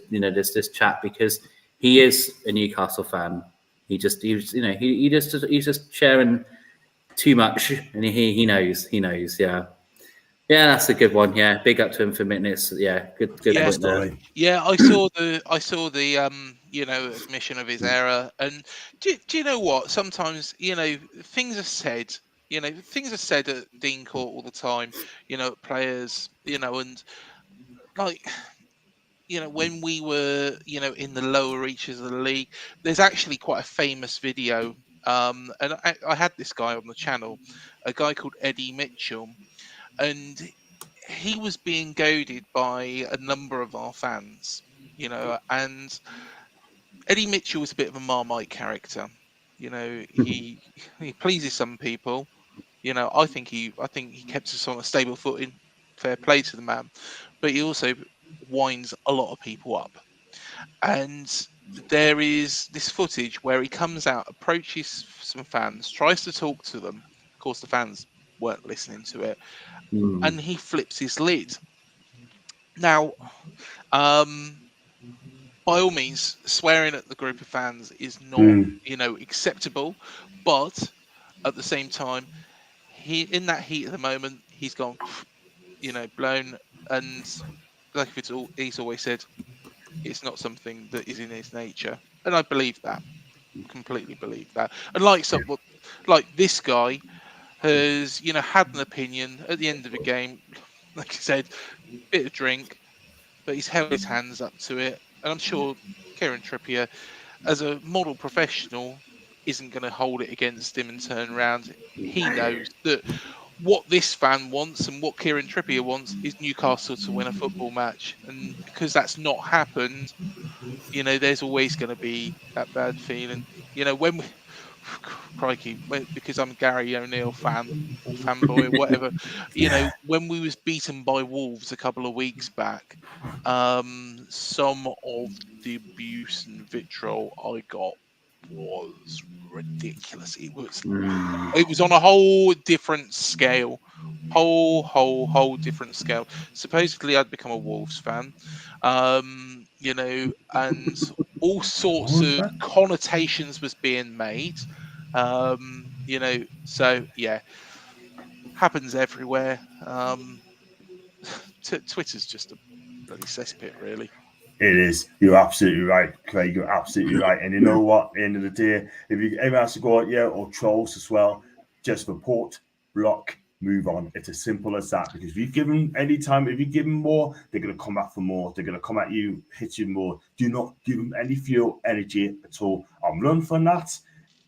chat, because he is a Newcastle fan. He's just sharing too much, and he knows. Yeah, that's a good one. Yeah, big up to him for minutes. Yeah, good point there. Yeah, I saw the admission of his error, and do you know what? Sometimes things are said. Things are said at Dean Court all the time. Players. And like. When we were, in the lower reaches of the league, there's actually quite a famous video. And I had this guy on the channel, a guy called Eddie Mitchell, and he was being goaded by a number of our fans, and Eddie Mitchell was a bit of a Marmite character. He pleases some people. I think he kept us on a stable footing. Fair play to the man, but he also winds a lot of people up. And there is this footage where he comes out, approaches some fans, tries to talk to them. Of course, the fans weren't listening to it, and he flips his lid. Now, by all means, swearing at the group of fans is not, acceptable, but at the same time, in that heat of the moment, he's gone, blown, and like he's always said, it's not something that is in his nature, and I believe that, completely believe that. And like this guy has, had an opinion at the end of the game, like I said, bit of drink, but he's held his hands up to it, and I'm sure Kieran Trippier, as a model professional, isn't going to hold it against him and turn around. He knows that what this fan wants and what Kieran Trippier wants is Newcastle to win a football match. And because that's not happened, there's always going to be that bad feeling. When we, crikey, because I'm a Gary O'Neill fan or fanboy or whatever, when we was beaten by Wolves a couple of weeks back, some of the abuse and vitriol I got was ridiculous. It was on a whole different scale. Whole different scale. Supposedly I'd become a Wolves fan. And all sorts of connotations was being made. So yeah, happens everywhere. Twitter's just a bloody cesspit, really. It is. You're absolutely right, Craig. You're absolutely right. And you know what? At the end of the day, if you ever has to go out, or trolls as well, just report, block, move on. It's as simple as that. Because if you give them any time, if you give them more, they're going to come back for more. They're going to come at you, hit you more. Do not give them any fuel, energy at all. I'm running for that.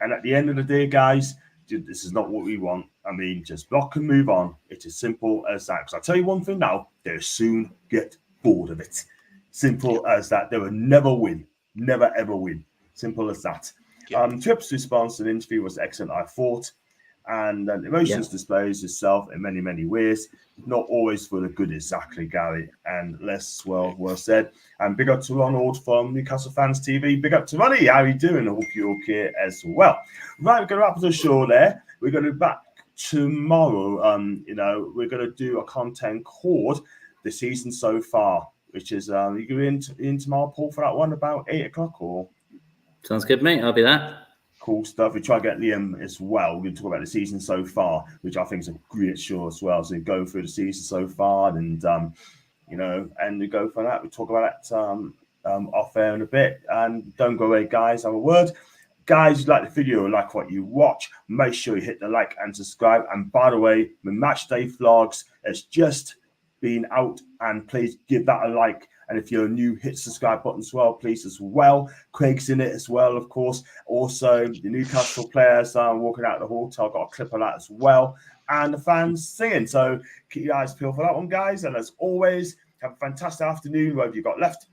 And at the end of the day, guys, this is not what we want. I mean, just block and move on. It's as simple as that. Because I'll tell you one thing now, they'll soon get bored of it. Simple as that. They will never win. Never, ever win. Simple as that. Yeah. Tripp's response to the interview was excellent, I thought. And emotions displays itself in many, many ways. Not always for the good, exactly, Gary. And less well said. And big up to Ronald from Newcastle Fans TV. Big up to Ronnie. How are you doing? I hope you're okay as well. Right, we're going to wrap up the show there. We're going to be back tomorrow. We're going to do a content called The Season So Far, which is you go in tomorrow, Paul, for that one about 8 o'clock, or sounds good, mate. I'll be there. Cool stuff. We try to get Liam as well. We're going to talk about the season so far, which I think is a great show as well. So going through the season so far, and and we go for that. We talk about that off air in a bit. And don't go away, guys. Have a word. Guys, you like the video, like what you watch, make sure you hit the like and subscribe. And by the way, the match day vlogs has just been out, and please give that a like. And if you're new, hit subscribe button as well, please, as well. Craig's in it as well, of course. Also, the Newcastle players walking out of the hotel, got a clip of that as well. And the fans singing. So keep your eyes peeled for that one, guys. And as always, have a fantastic afternoon, whether you've got left,